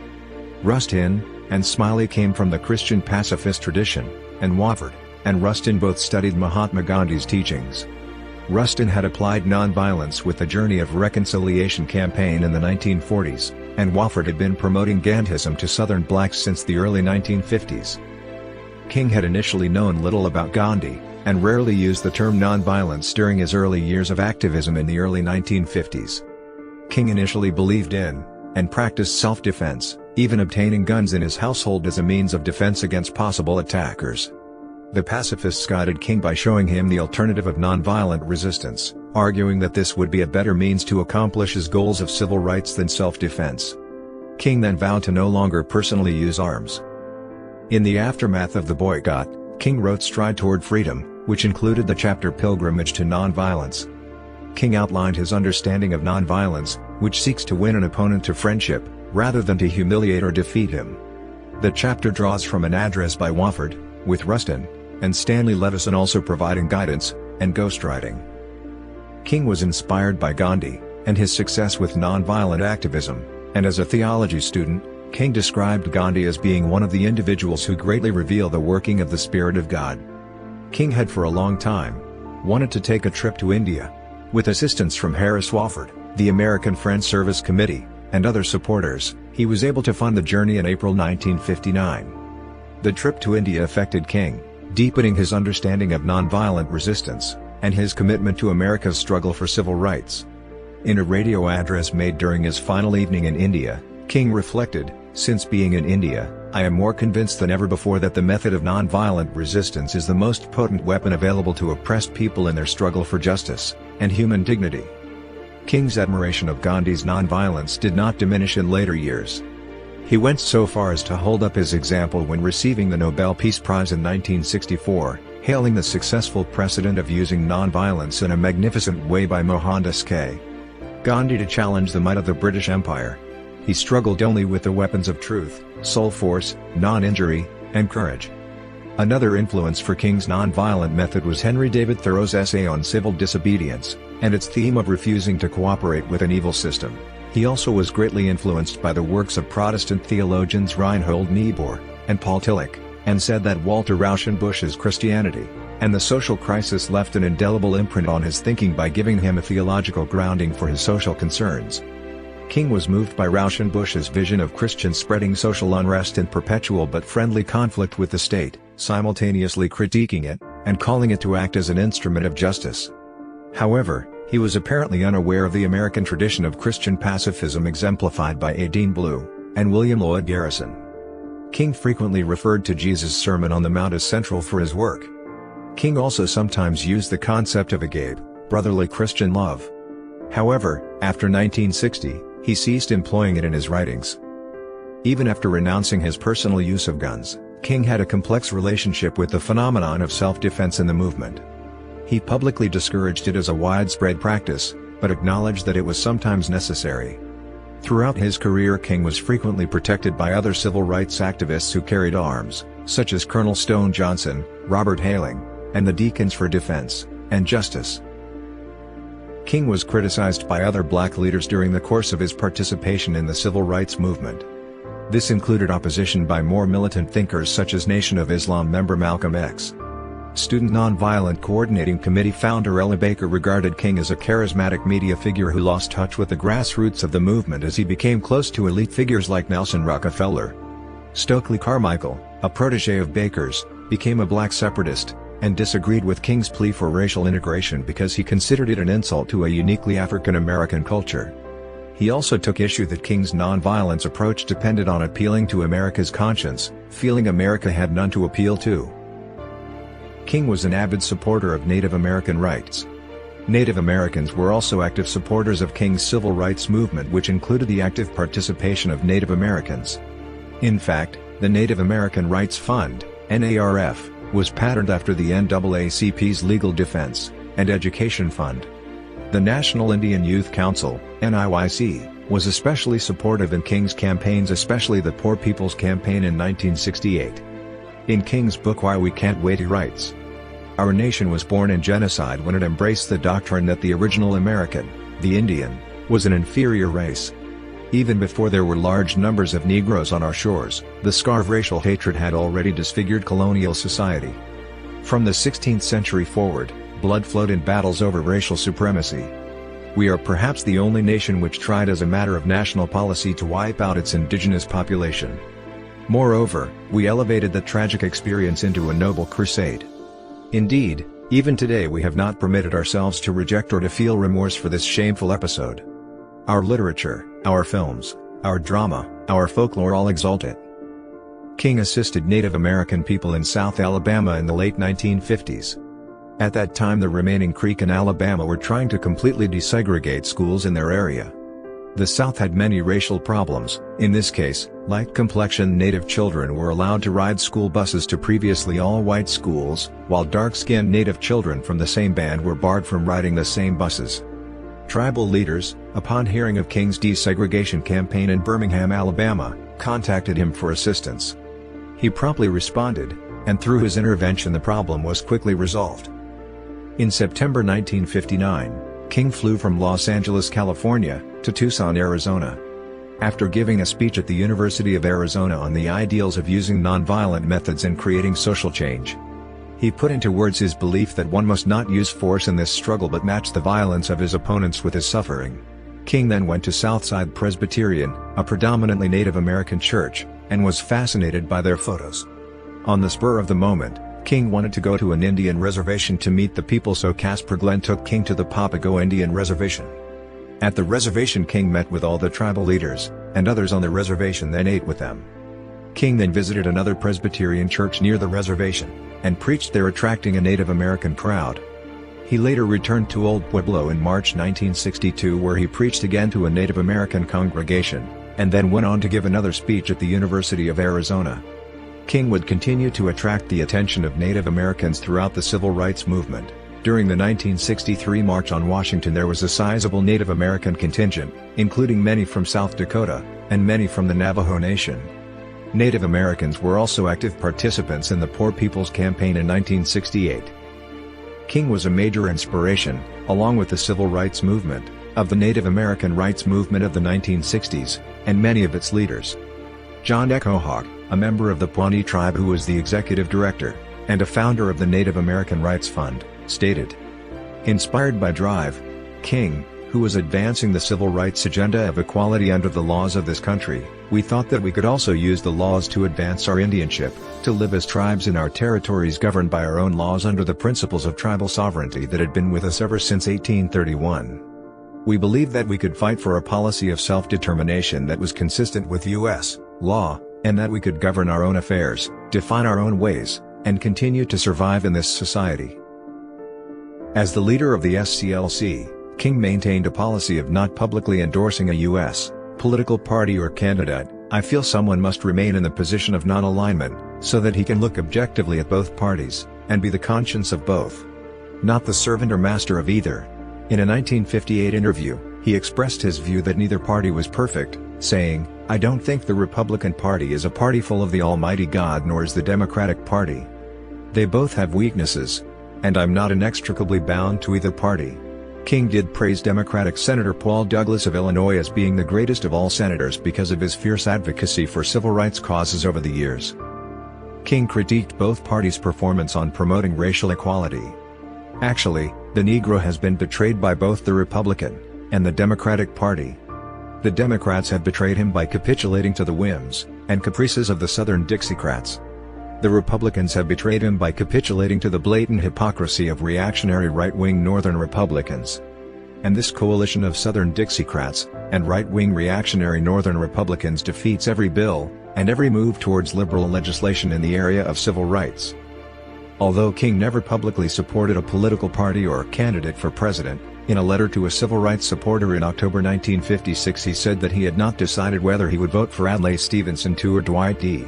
Rustin and Smiley came from the Christian pacifist tradition, and Wofford and Rustin both studied Mahatma Gandhi's teachings. Rustin had applied nonviolence with the Journey of Reconciliation campaign in the 1940s, and Wofford had been promoting Gandhism to Southern blacks since the early 1950s. King had initially known little about Gandhi, and rarely used the term nonviolence during his early years of activism in the early 1950s. King initially believed in, and practiced self-defense, even obtaining guns in his household as a means of defense against possible attackers. The pacifists guided King by showing him the alternative of nonviolent resistance, arguing that this would be a better means to accomplish his goals of civil rights than self-defense. King then vowed to no longer personally use arms. In the aftermath of the boycott, King wrote Stride Toward Freedom, which included the chapter Pilgrimage to Nonviolence. King outlined his understanding of nonviolence, which seeks to win an opponent to friendship, rather than to humiliate or defeat him. The chapter draws from an address by Wofford, with Rustin, and Stanley Levison also providing guidance and ghostwriting. King was inspired by Gandhi and his success with nonviolent activism, and as a theology student, King described Gandhi as being one of the individuals who greatly reveal the working of the Spirit of God. King had for a long time wanted to take a trip to India. With assistance from Harris Wofford, the American Friends Service Committee, and other supporters, he was able to fund the journey in April 1959. The trip to India affected King, deepening his understanding of nonviolent resistance, and his commitment to America's struggle for civil rights. In a radio address made during his final evening in India, King reflected, "Since being in India, I am more convinced than ever before that the method of nonviolent resistance is the most potent weapon available to oppressed people in their struggle for justice and human dignity." King's admiration of Gandhi's nonviolence did not diminish in later years. He went so far as to hold up his example when receiving the Nobel Peace Prize in 1964, hailing the successful precedent of using nonviolence in a magnificent way by Mohandas K. Gandhi to challenge the might of the British Empire. He struggled only with the weapons of truth, soul force, non-injury, and courage. Another influence for King's nonviolent method was Henry David Thoreau's essay on civil disobedience, and its theme of refusing to cooperate with an evil system. He also was greatly influenced by the works of Protestant theologians Reinhold Niebuhr and Paul Tillich, and said that Walter Rauschenbusch's Christianity and the social crisis left an indelible imprint on his thinking by giving him a theological grounding for his social concerns. King was moved by Rauschenbusch's vision of Christians spreading social unrest in perpetual but friendly conflict with the state, simultaneously critiquing it, and calling it to act as an instrument of justice. However, he was apparently unaware of the American tradition of Christian pacifism exemplified by A. Dean Blue and William Lloyd Garrison. King frequently referred to Jesus' Sermon on the Mount as central for his work. King also sometimes used the concept of agape, brotherly Christian love. However, after 1960, he ceased employing it in his writings. Even after renouncing his personal use of guns, King had a complex relationship with the phenomenon of self-defense in the movement. He publicly discouraged it as a widespread practice, but acknowledged that it was sometimes necessary. Throughout his career, King was frequently protected by other civil rights activists who carried arms, such as Colonel Stone Johnson, Robert Hayling, and the Deacons for Defense and Justice. King was criticized by other black leaders during the course of his participation in the civil rights movement. This included opposition by more militant thinkers such as Nation of Islam member Malcolm X. Student Nonviolent Coordinating Committee founder Ella Baker regarded King as a charismatic media figure who lost touch with the grassroots of the movement as he became close to elite figures like Nelson Rockefeller. Stokely Carmichael, a protege of Baker's, became a black separatist, and disagreed with King's plea for racial integration because he considered it an insult to a uniquely African American culture. He also took issue that King's nonviolence approach depended on appealing to America's conscience, feeling America had none to appeal to. King was an avid supporter of Native American rights. Native Americans were also active supporters of King's civil rights movement, which included the active participation of Native Americans. In fact, the Native American Rights Fund, NARF, was patterned after the NAACP's Legal Defense and Education Fund. The National Indian Youth Council, NIYC, was especially supportive in King's campaigns, especially the Poor People's Campaign in 1968. In King's book Why We Can't Wait he writes, "Our nation was born in genocide when it embraced the doctrine that the original American, the Indian, was an inferior race. Even before there were large numbers of Negroes on our shores, the scar of racial hatred had already disfigured colonial society. From the 16th century forward, blood flowed in battles over racial supremacy. We are perhaps the only nation which tried as a matter of national policy to wipe out its indigenous population. Moreover, we elevated that tragic experience into a noble crusade. Indeed, even today we have not permitted ourselves to reject or to feel remorse for this shameful episode. Our literature, our films, our drama, our folklore all exalt it." King assisted Native American people in South Alabama in the late 1950s. At that time, the remaining Creek in Alabama were trying to completely desegregate schools in their area. The South had many racial problems. In this case, light-complexioned Native children were allowed to ride school buses to previously all-white schools, while dark-skinned Native children from the same band were barred from riding the same buses. Tribal leaders, upon hearing of King's desegregation campaign in Birmingham, Alabama, contacted him for assistance. He promptly responded, and through his intervention the problem was quickly resolved. In September 1959, King flew from Los Angeles, California, to Tucson, Arizona. After giving a speech at the University of Arizona on the ideals of using nonviolent methods in creating social change, he put into words his belief that one must not use force in this struggle but match the violence of his opponents with his suffering. King then went to Southside Presbyterian, a predominantly Native American church, and was fascinated by their photos. On the spur of the moment, King wanted to go to an Indian reservation to meet the people, so Casper Glenn took King to the Papago Indian Reservation. At the reservation, King met with all the tribal leaders, and others on the reservation then ate with them. King then visited another Presbyterian church near the reservation, and preached there, attracting a Native American crowd. He later returned to Old Pueblo in March 1962, where he preached again to a Native American congregation, and then went on to give another speech at the University of Arizona. King would continue to attract the attention of Native Americans throughout the civil rights movement. During the 1963 March on Washington, there was a sizable Native American contingent, including many from South Dakota, and many from the Navajo Nation. Native Americans were also active participants in the Poor People's Campaign in 1968. King was a major inspiration, along with the civil rights movement, of the Native American rights movement of the 1960s, and many of its leaders. John Echohawk, a member of the Pawnee tribe who was the executive director, and a founder of the Native American Rights Fund, stated, "Inspired by Drive, King, who was advancing the civil rights agenda of equality under the laws of this country, we thought that we could also use the laws to advance our Indianship, to live as tribes in our territories governed by our own laws under the principles of tribal sovereignty that had been with us ever since 1831. We believed that we could fight for a policy of self-determination that was consistent with U.S. law, and that we could govern our own affairs, define our own ways, and continue to survive in this society." As the leader of the SCLC, King maintained a policy of not publicly endorsing a U.S. political party or candidate. "I feel someone must remain in the position of non-alignment, so that he can look objectively at both parties, and be the conscience of both. Not the servant or master of either." In a 1958 interview, he expressed his view that neither party was perfect, saying, "I don't think the Republican Party is a party full of the Almighty God, nor is the Democratic Party. They both have weaknesses, and I'm not inextricably bound to either party." King did praise Democratic Senator Paul Douglas of Illinois as being the greatest of all senators because of his fierce advocacy for civil rights causes over the years. King critiqued both parties' performance on promoting racial equality. "Actually, the Negro has been betrayed by both the Republican and the Democratic Party. The Democrats have betrayed him by capitulating to the whims and caprices of the Southern Dixiecrats. The Republicans have betrayed him by capitulating to the blatant hypocrisy of reactionary right-wing Northern Republicans. And this coalition of Southern Dixiecrats and right-wing reactionary Northern Republicans defeats every bill and every move towards liberal legislation in the area of civil rights." Although King never publicly supported a political party or candidate for president, in a letter to a civil rights supporter in October 1956 he said that he had not decided whether he would vote for Adlai Stevenson II or Dwight D.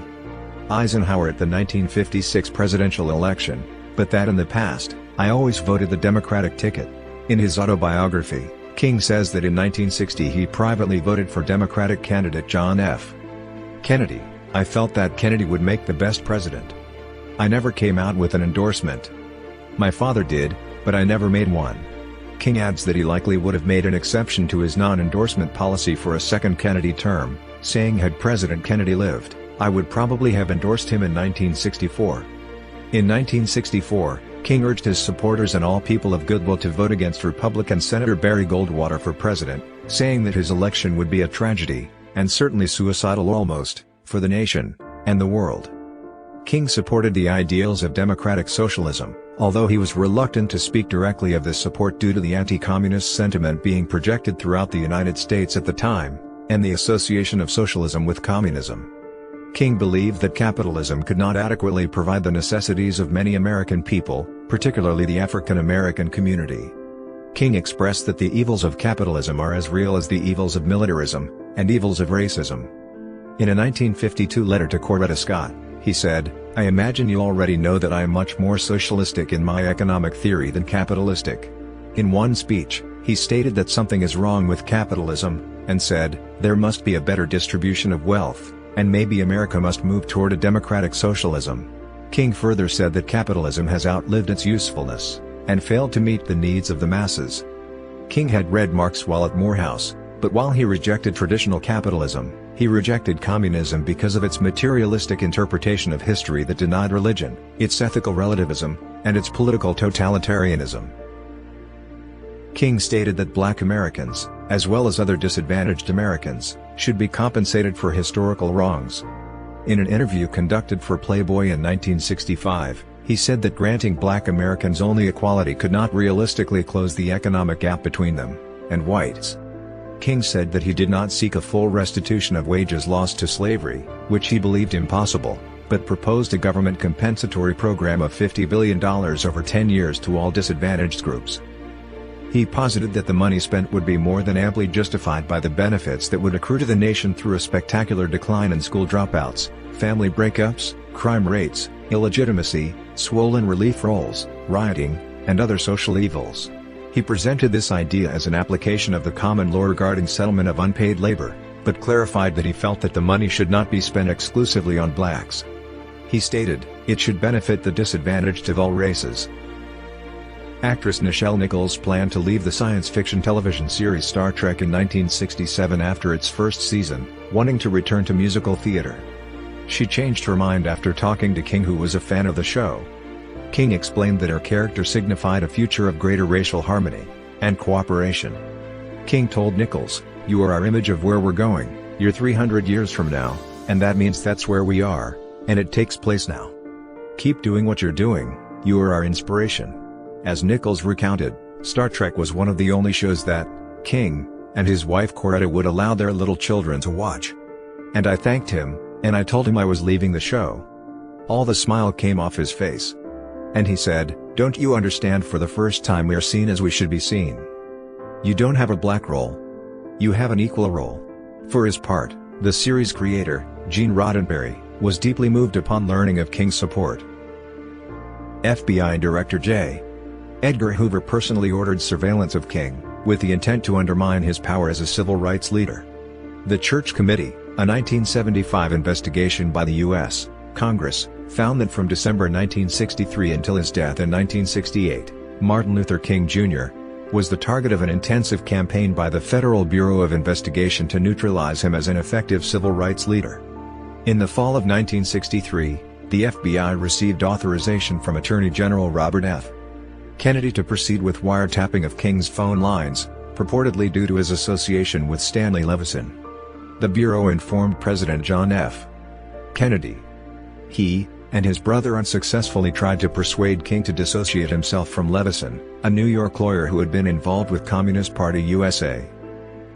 Eisenhower at the 1956 presidential election, but that in the past, "I always voted the Democratic ticket." In his autobiography, King says that in 1960 he privately voted for Democratic candidate John F. Kennedy. "I felt that Kennedy would make the best president. I never came out with an endorsement. My father did, but I never made one." King adds that he likely would have made an exception to his non-endorsement policy for a second Kennedy term, saying had President Kennedy lived, "I would probably have endorsed him in 1964. In 1964, King urged his supporters and all people of goodwill to vote against Republican Senator Barry Goldwater for president, saying that his election would be a tragedy, and certainly suicidal almost, for the nation, and the world. King supported the ideals of democratic socialism, although he was reluctant to speak directly of this support due to the anti-communist sentiment being projected throughout the United States at the time, and the association of socialism with communism. King believed that capitalism could not adequately provide the necessities of many American people, particularly the African American community. King expressed that the evils of capitalism are as real as the evils of militarism, and evils of racism. In a 1952 letter to Coretta Scott, he said, "I imagine you already know that I am much more socialistic in my economic theory than capitalistic." In one speech, he stated that something is wrong with capitalism, and said, "There must be a better distribution of wealth, and maybe America must move toward a democratic socialism." King further said that capitalism has outlived its usefulness, and failed to meet the needs of the masses. King had read Marx while at Morehouse, but while he rejected traditional capitalism, he rejected communism because of its materialistic interpretation of history that denied religion, its ethical relativism, and its political totalitarianism. King stated that Black Americans, as well as other disadvantaged Americans, should be compensated for historical wrongs. In an interview conducted for Playboy in 1965, he said that granting Black Americans only equality could not realistically close the economic gap between them and whites. King said that he did not seek a full restitution of wages lost to slavery, which he believed impossible, but proposed a government compensatory program of $50 billion over 10 years to all disadvantaged groups. He posited that the money spent would be more than amply justified by the benefits that would accrue to the nation through a spectacular decline in school dropouts, family breakups, crime rates, illegitimacy, swollen relief rolls, rioting, and other social evils. He presented this idea as an application of the common law regarding settlement of unpaid labor, but clarified that he felt that the money should not be spent exclusively on blacks. He stated, "It should benefit the disadvantaged of all races." Actress Nichelle Nichols planned to leave the science fiction television series Star Trek in 1967 after its first season, wanting to return to musical theater. She changed her mind after talking to King, who was a fan of the show. King explained that her character signified a future of greater racial harmony and cooperation. King told Nichols, "You are our image of where we're going, you're 300 years from now, and that means that's where we are, and it takes place now. Keep doing what you're doing, you are our inspiration." As Nichols recounted, Star Trek was one of the only shows that King and his wife Coretta would allow their little children to watch. "And I thanked him, and I told him I was leaving the show. All the smile came off his face. And he said, 'Don't you understand, for the first time we are seen as we should be seen. You don't have a black role. You have an equal role.'" For his part, the series creator, Gene Roddenberry, was deeply moved upon learning of King's support. FBI Director J. Edgar Hoover personally ordered surveillance of King, with the intent to undermine his power as a civil rights leader. The Church Committee, a 1975 investigation by the U.S. Congress, found that from December 1963 until his death in 1968, Martin Luther King Jr. was the target of an intensive campaign by the Federal Bureau of Investigation to neutralize him as an effective civil rights leader. In the fall of 1963, the FBI received authorization from Attorney General Robert F. Kennedy to proceed with wiretapping of King's phone lines, purportedly due to his association with Stanley Levison. The Bureau informed President John F. Kennedy. He and his brother unsuccessfully tried to persuade King to dissociate himself from Levison, a New York lawyer who had been involved with Communist Party USA.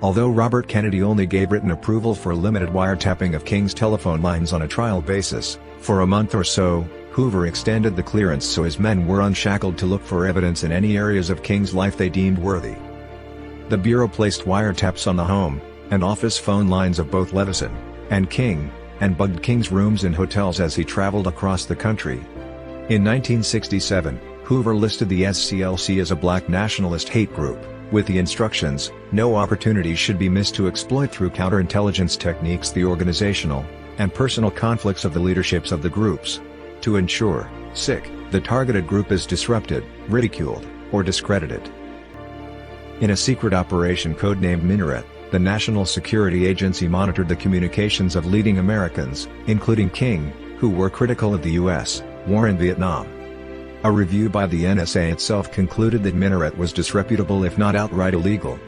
Although Robert Kennedy only gave written approval for limited wiretapping of King's telephone lines on a trial basis, for a month or so, Hoover extended the clearance so his men were unshackled to look for evidence in any areas of King's life they deemed worthy. The Bureau placed wiretaps on the home and office phone lines of both Levison and King, and bugged King's rooms in hotels as he traveled across the country. In 1967, Hoover listed the SCLC as a black nationalist hate group, with the instructions, "No opportunity should be missed to exploit through counterintelligence techniques the organizational and personal conflicts of the leaderships of the groups, to ensure, the targeted group is disrupted, ridiculed, or discredited." In a secret operation codenamed Minaret, the National Security Agency monitored the communications of leading Americans, including King, who were critical of the U.S. war in Vietnam. A review by the NSA itself concluded that Minaret was disreputable if not outright illegal.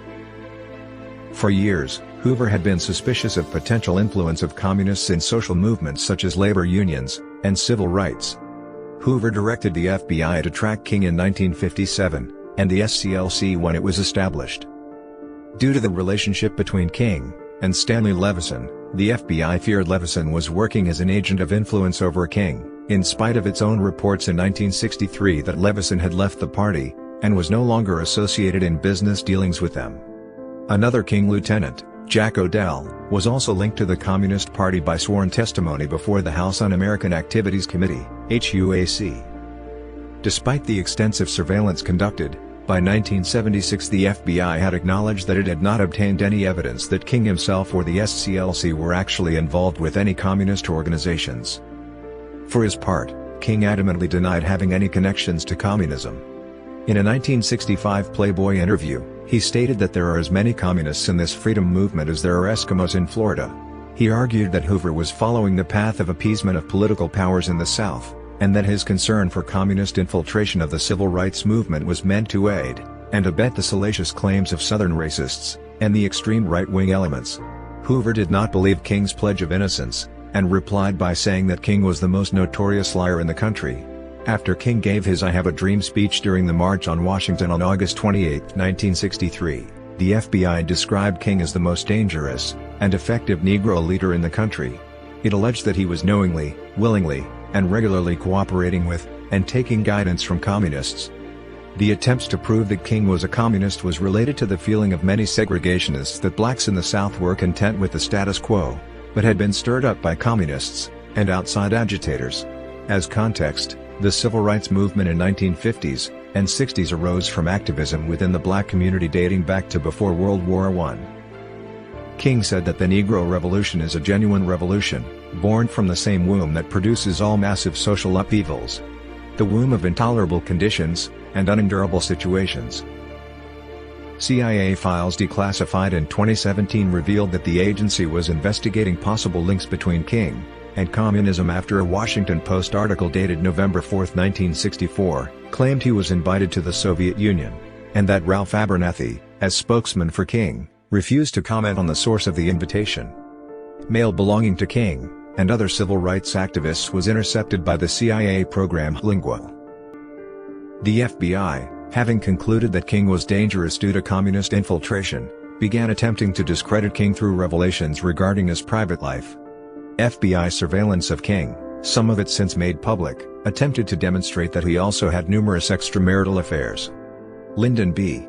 For years, Hoover had been suspicious of potential influence of communists in social movements such as labor unions and civil rights. Hoover directed the FBI to track King in 1957, and the SCLC when it was established. Due to the relationship between King and Stanley Levison, the FBI feared Levison was working as an agent of influence over King, in spite of its own reports in 1963 that Levison had left the party and was no longer associated in business dealings with them. Another King Lieutenant, Jack Odell, was also linked to the Communist Party by sworn testimony before the House Un-American Activities Committee, HUAC. Despite the extensive surveillance conducted, by 1976 the FBI had acknowledged that it had not obtained any evidence that King himself or the SCLC were actually involved with any communist organizations. For his part, King adamantly denied having any connections to communism. In a 1965 Playboy interview, he stated that there are as many communists in this freedom movement as there are Eskimos in Florida. He argued that Hoover was following the path of appeasement of political powers in the South, and that his concern for communist infiltration of the civil rights movement was meant to aid and abet the salacious claims of Southern racists and the extreme right-wing elements. Hoover did not believe King's pledge of innocence, and replied by saying that King was the most notorious liar in the country. After King gave his I Have a Dream speech during the March on Washington on August 28, 1963, the FBI described King as the most dangerous and effective Negro leader in the country. It alleged that he was knowingly, willingly, and regularly cooperating with, and taking guidance from communists. The attempts to prove that King was a communist was related to the feeling of many segregationists that blacks in the South were content with the status quo, but had been stirred up by communists and outside agitators. As context, the civil rights movement in 1950s and 60s arose from activism within the black community dating back to before World War I. King said that the Negro Revolution is a genuine revolution, born from the same womb that produces all massive social upheavals. The womb of intolerable conditions and unendurable situations. CIA files declassified in 2017 revealed that the agency was investigating possible links between King and communism after a Washington Post article dated November 4, 1964, claimed he was invited to the Soviet Union, and that Ralph Abernathy, as spokesman for King, refused to comment on the source of the invitation. Mail belonging to King and other civil rights activists was intercepted by the CIA program Lingua. The FBI, having concluded that King was dangerous due to communist infiltration, began attempting to discredit King through revelations regarding his private life. FBI surveillance of King, some of it since made public, attempted to demonstrate that he also had numerous extramarital affairs. Lyndon B.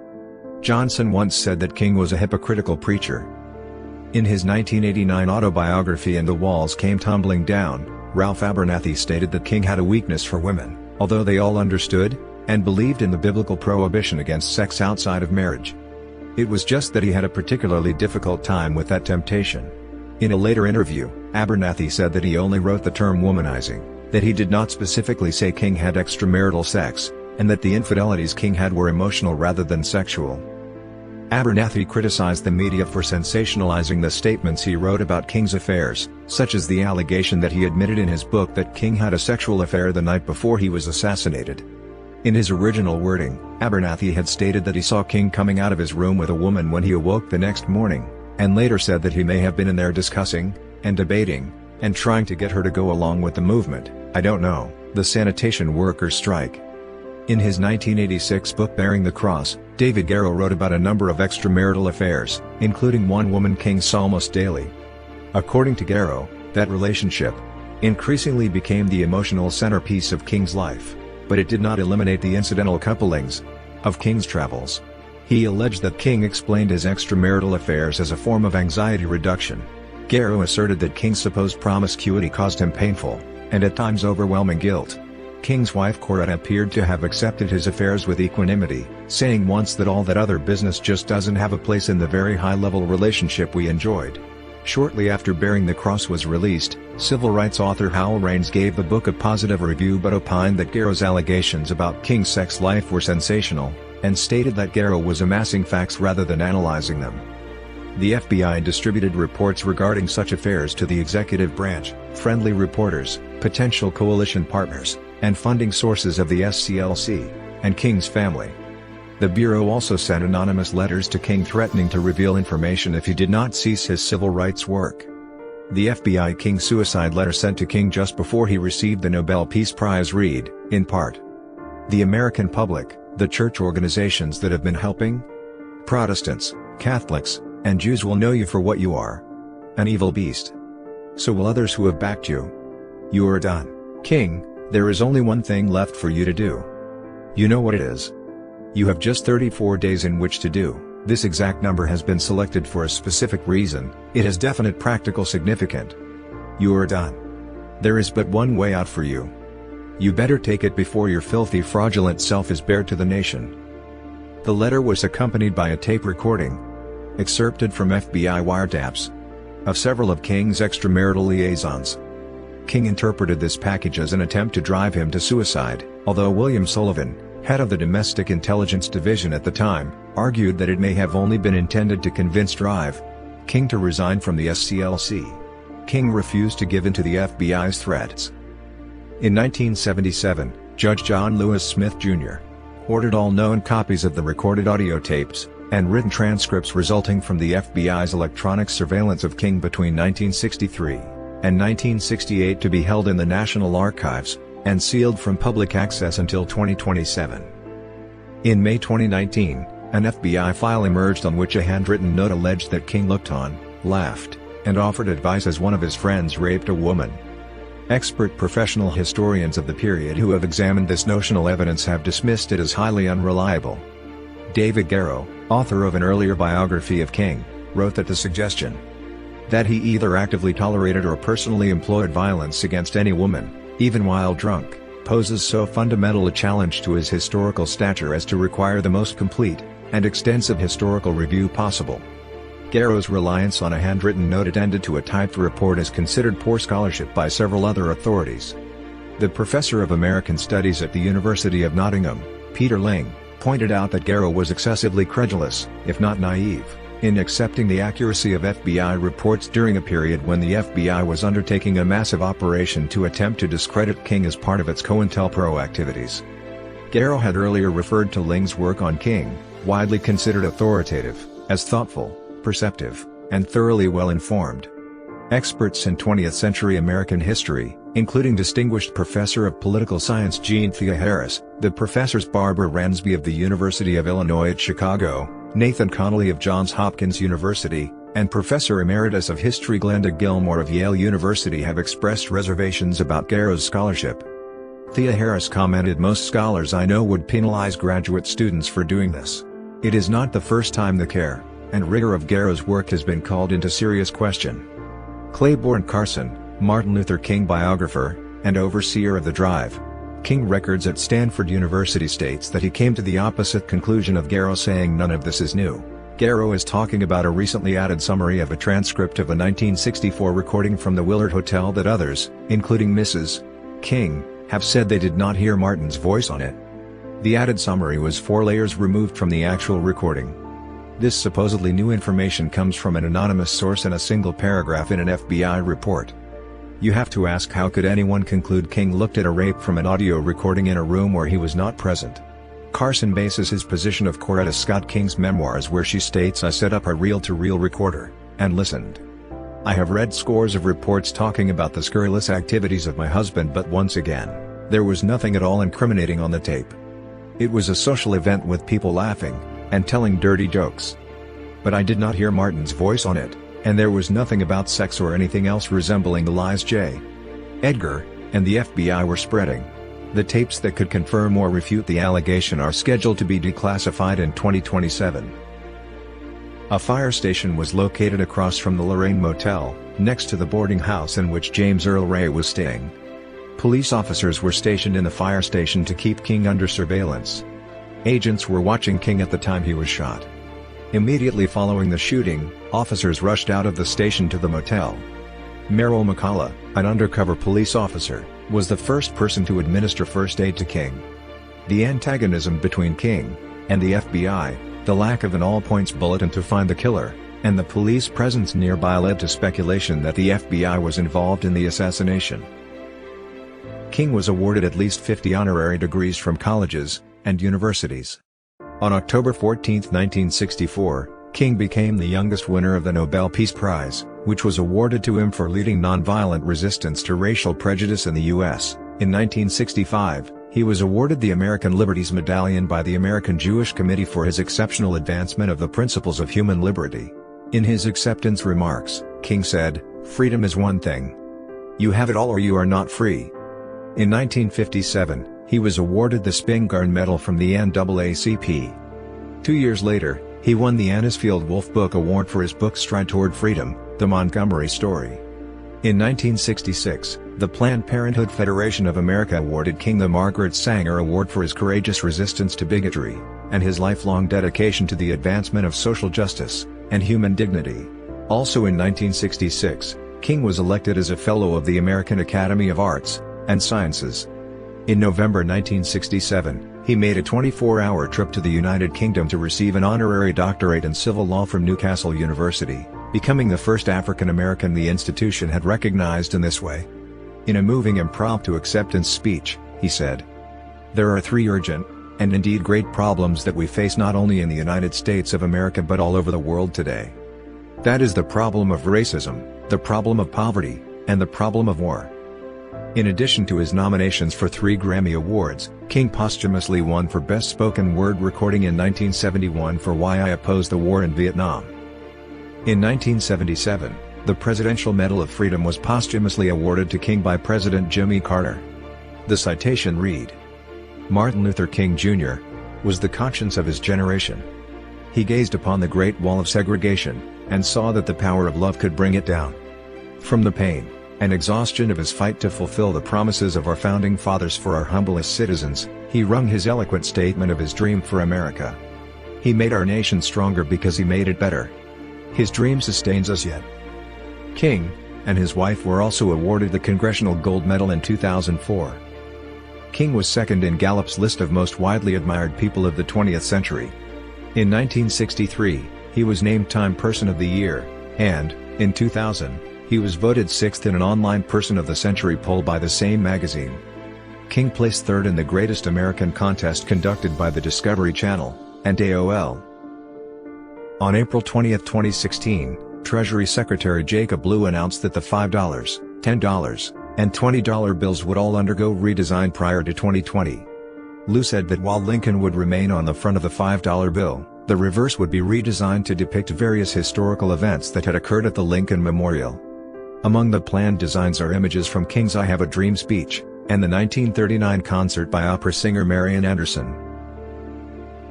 Johnson once said that King was a hypocritical preacher. In his 1989 autobiography And the Walls Came Tumbling Down, Ralph Abernathy stated that King had a weakness for women, although they all understood and believed in the biblical prohibition against sex outside of marriage. It was just that he had a particularly difficult time with that temptation. In a later interview, Abernathy said that he only wrote the term womanizing, that he did not specifically say King had extramarital sex, and that the infidelities King had were emotional rather than sexual. Abernathy criticized the media for sensationalizing the statements he wrote about King's affairs, such as the allegation that he admitted in his book that King had a sexual affair the night before he was assassinated. In his original wording, Abernathy had stated that he saw King coming out of his room with a woman when he awoke the next morning, and later said that he may have been in there discussing, and debating, and trying to get her to go along with the movement, I don't know, the sanitation workers' strike. In his 1986 book Bearing the Cross, David Garrow wrote about a number of extramarital affairs, including one woman King saw almost daily. According to Garrow, that relationship increasingly became the emotional centerpiece of King's life, but it did not eliminate the incidental couplings of King's travels. He alleged that King explained his extramarital affairs as a form of anxiety reduction. Garrow asserted that King's supposed promiscuity caused him painful, and at times overwhelming guilt. King's wife Corette appeared to have accepted his affairs with equanimity, saying once that all that other business just doesn't have a place in the very high-level relationship we enjoyed. Shortly after Bearing the Cross was released, civil rights author Howell Raines gave the book a positive review but opined that Garrow's allegations about King's sex life were sensational, and stated that Garrow was amassing facts rather than analyzing them. The FBI distributed reports regarding such affairs to the executive branch, friendly reporters, potential coalition partners, and funding sources of the SCLC, and King's family. The Bureau also sent anonymous letters to King threatening to reveal information if he did not cease his civil rights work. The FBI King suicide letter sent to King just before he received the Nobel Peace Prize read, in part, "The American public, the church organizations that have been helping Protestants, Catholics, and Jews will know you for what you are. An evil beast. So will others who have backed you. You are done, King. There is only one thing left for you to do. You know what it is. You have just 34 days in which to do. This exact number has been selected for a specific reason. It has definite practical significance. You are done. There is but one way out for you. You better take it before your filthy fraudulent self is bared to the nation. The letter was accompanied by a tape recording, excerpted from FBI wiretaps, of several of King's extramarital liaisons. King interpreted this package as an attempt to drive him to suicide, although William Sullivan, head of the Domestic Intelligence Division at the time, argued that it may have only been intended to convince King to resign from the SCLC. King refused to give in to the FBI's threats. In 1977, Judge John Lewis Smith Jr. ordered all known copies of the recorded audio tapes and written transcripts resulting from the FBI's electronic surveillance of King between 1963 and 1968 to be held in the National Archives and sealed from public access until 2027. In May 2019, an FBI file emerged on which a handwritten note alleged that King looked on, laughed, and offered advice as one of his friends raped a woman. Expert professional historians of the period who have examined this notional evidence have dismissed it as highly unreliable. David Garrow, author of an earlier biography of King, wrote that the suggestion that he either actively tolerated or personally employed violence against any woman, even while drunk, poses so fundamental a challenge to his historical stature as to require the most complete and extensive historical review possible. Garrow's reliance on a handwritten note appended to a typed report is considered poor scholarship by several other authorities. The professor of American Studies at the University of Nottingham, Peter Ling, pointed out that Garrow was excessively credulous, if not naive, in accepting the accuracy of FBI reports during a period when the FBI was undertaking a massive operation to attempt to discredit King as part of its COINTELPRO activities. Garrow had earlier referred to Ling's work on King, widely considered authoritative, as thoughtful, perceptive, and thoroughly well-informed. Experts in 20th-century American history, including distinguished professor of political science Jean Thea Harris, the professors Barbara Ransby of the University of Illinois at Chicago, Nathan Connolly of Johns Hopkins University, and Professor Emeritus of History Glenda Gilmore of Yale University have expressed reservations about Garrow's scholarship. Thea Harris commented, "Most scholars I know would penalize graduate students for doing this. It is not the first time the care and rigor of Garrow's work has been called into serious question." Claiborne Carson, Martin Luther King biographer, and overseer of the Drive King records at Stanford University, states that he came to the opposite conclusion of Garrow, saying none of this is new. Garrow is talking about a recently added summary of a transcript of a 1964 recording from the Willard Hotel that others, including Mrs. King, have said they did not hear Martin's voice on it. The added summary was 4 layers removed from the actual recording. This supposedly new information comes from an anonymous source in a single paragraph in an FBI report. You have to ask, how could anyone conclude King looked at a rape from an audio recording in a room where he was not present? Carson bases his position of Coretta Scott King's memoirs, where she states, "I set up a reel-to-reel recorder and listened. I have read scores of reports talking about the scurrilous activities of my husband, but once again, there was nothing at all incriminating on the tape. It was a social event with people laughing and telling dirty jokes. But I did not hear Martin's voice on it, and there was nothing about sex or anything else resembling the lies J. Edgar and the FBI were spreading. The tapes that could confirm or refute the allegation are scheduled to be declassified in 2027. A fire station was located across from the Lorraine Motel, next to the boarding house in which James Earl Ray was staying. Police officers were stationed in the fire station to keep King under surveillance. Agents were watching King at the time he was shot. Immediately following the shooting, officers rushed out of the station to the motel. Merrill McCullough, an undercover police officer, was the first person to administer first aid to King. The antagonism between King and the FBI, the lack of an all-points bulletin to find the killer, and the police presence nearby led to speculation that the FBI was involved in the assassination. King was awarded at least 50 honorary degrees from colleges and universities. On October 14, 1964, King became the youngest winner of the Nobel Peace Prize, which was awarded to him for leading nonviolent resistance to racial prejudice in the U.S. In 1965, he was awarded the American Liberties Medallion by the American Jewish Committee for his exceptional advancement of the principles of human liberty. In his acceptance remarks, King said, "Freedom is one thing. You have it all or you are not free." In 1957, He was awarded the Spingarn Medal from the NAACP. 2 years later, he won the Anisfield Wolf Book Award for his book Stride Toward Freedom, The Montgomery Story. In 1966, the Planned Parenthood Federation of America awarded King the Margaret Sanger Award for his courageous resistance to bigotry, and his lifelong dedication to the advancement of social justice and human dignity. Also in 1966, King was elected as a Fellow of the American Academy of Arts and Sciences. In November 1967, he made a 24-hour trip to the United Kingdom to receive an honorary doctorate in civil law from Newcastle University, becoming the first African American the institution had recognized in this way. In a moving impromptu acceptance speech, he said, "There are three urgent, and indeed great problems that we face not only in the United States of America but all over the world today. That is the problem of racism, the problem of poverty, and the problem of war." In addition to his nominations for 3 Grammy Awards, King posthumously won for Best Spoken Word Recording in 1971 for Why I Oppose the War in Vietnam. In 1977, the Presidential Medal of Freedom was posthumously awarded to King by President Jimmy Carter. The citation read, "Martin Luther King Jr. was the conscience of his generation. He gazed upon the Great Wall of segregation, and saw that the power of love could bring it down. From the pain and exhaustion of his fight to fulfill the promises of our founding fathers for our humblest citizens, he wrung his eloquent statement of his dream for America. He made our nation stronger because he made it better. His dream sustains us yet." King and his wife were also awarded the Congressional Gold Medal in 2004. King was second in Gallup's list of most widely admired people of the 20th century. In 1963, he was named Time Person of the Year, and, in 2000, he was voted 6th in an online Person of the Century poll by the same magazine. King placed 3rd in the Greatest American contest conducted by the Discovery Channel and AOL. On April 20, 2016, Treasury Secretary Jacob Lew announced that the $5, $10, and $20 bills would all undergo redesign prior to 2020. Lew said that while Lincoln would remain on the front of the $5 bill, the reverse would be redesigned to depict various historical events that had occurred at the Lincoln Memorial. Among the planned designs are images from King's I Have a Dream speech, and the 1939 concert by opera singer Marian Anderson.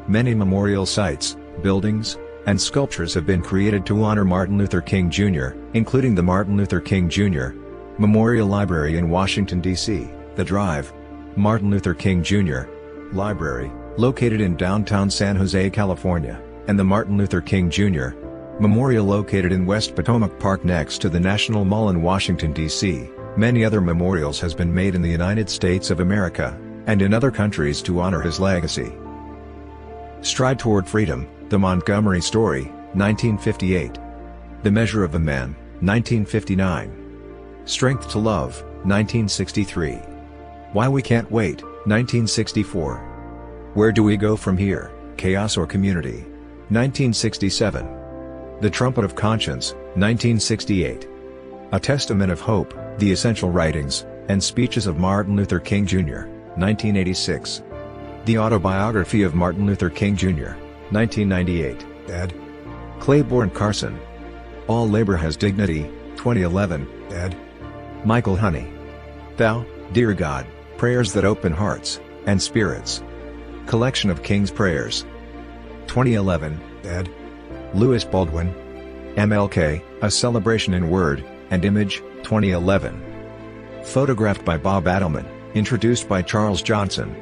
Many memorial sites, buildings, and sculptures have been created to honor Martin Luther King Jr., including the Martin Luther King Jr. Memorial Library in Washington, D.C., the Drive, Martin Luther King Jr. Library, located in downtown San Jose, California, and the Martin Luther King Jr. Memorial located in West Potomac Park next to the National Mall in Washington, D.C. Many other memorials has been made in the United States of America, and in other countries to honor his legacy. Stride Toward Freedom, The Montgomery Story, 1958. The Measure of a Man, 1959. Strength to Love, 1963. Why We Can't Wait, 1964. Where Do We Go From Here, Chaos or Community? 1967. The Trumpet of Conscience, 1968. A Testament of Hope, The Essential Writings and Speeches of Martin Luther King Jr., 1986. The Autobiography of Martin Luther King Jr., 1998, ed. Claiborne Carson. All Labor Has Dignity, 2011, ed. Michael Honey. Thou, Dear God, Prayers That Open Hearts and Spirits. Collection of King's Prayers. 2011, ed. Lewis Baldwin. MLK, A Celebration in Word and Image, 2011. Photographed by Bob Adelman, introduced by Charles Johnson.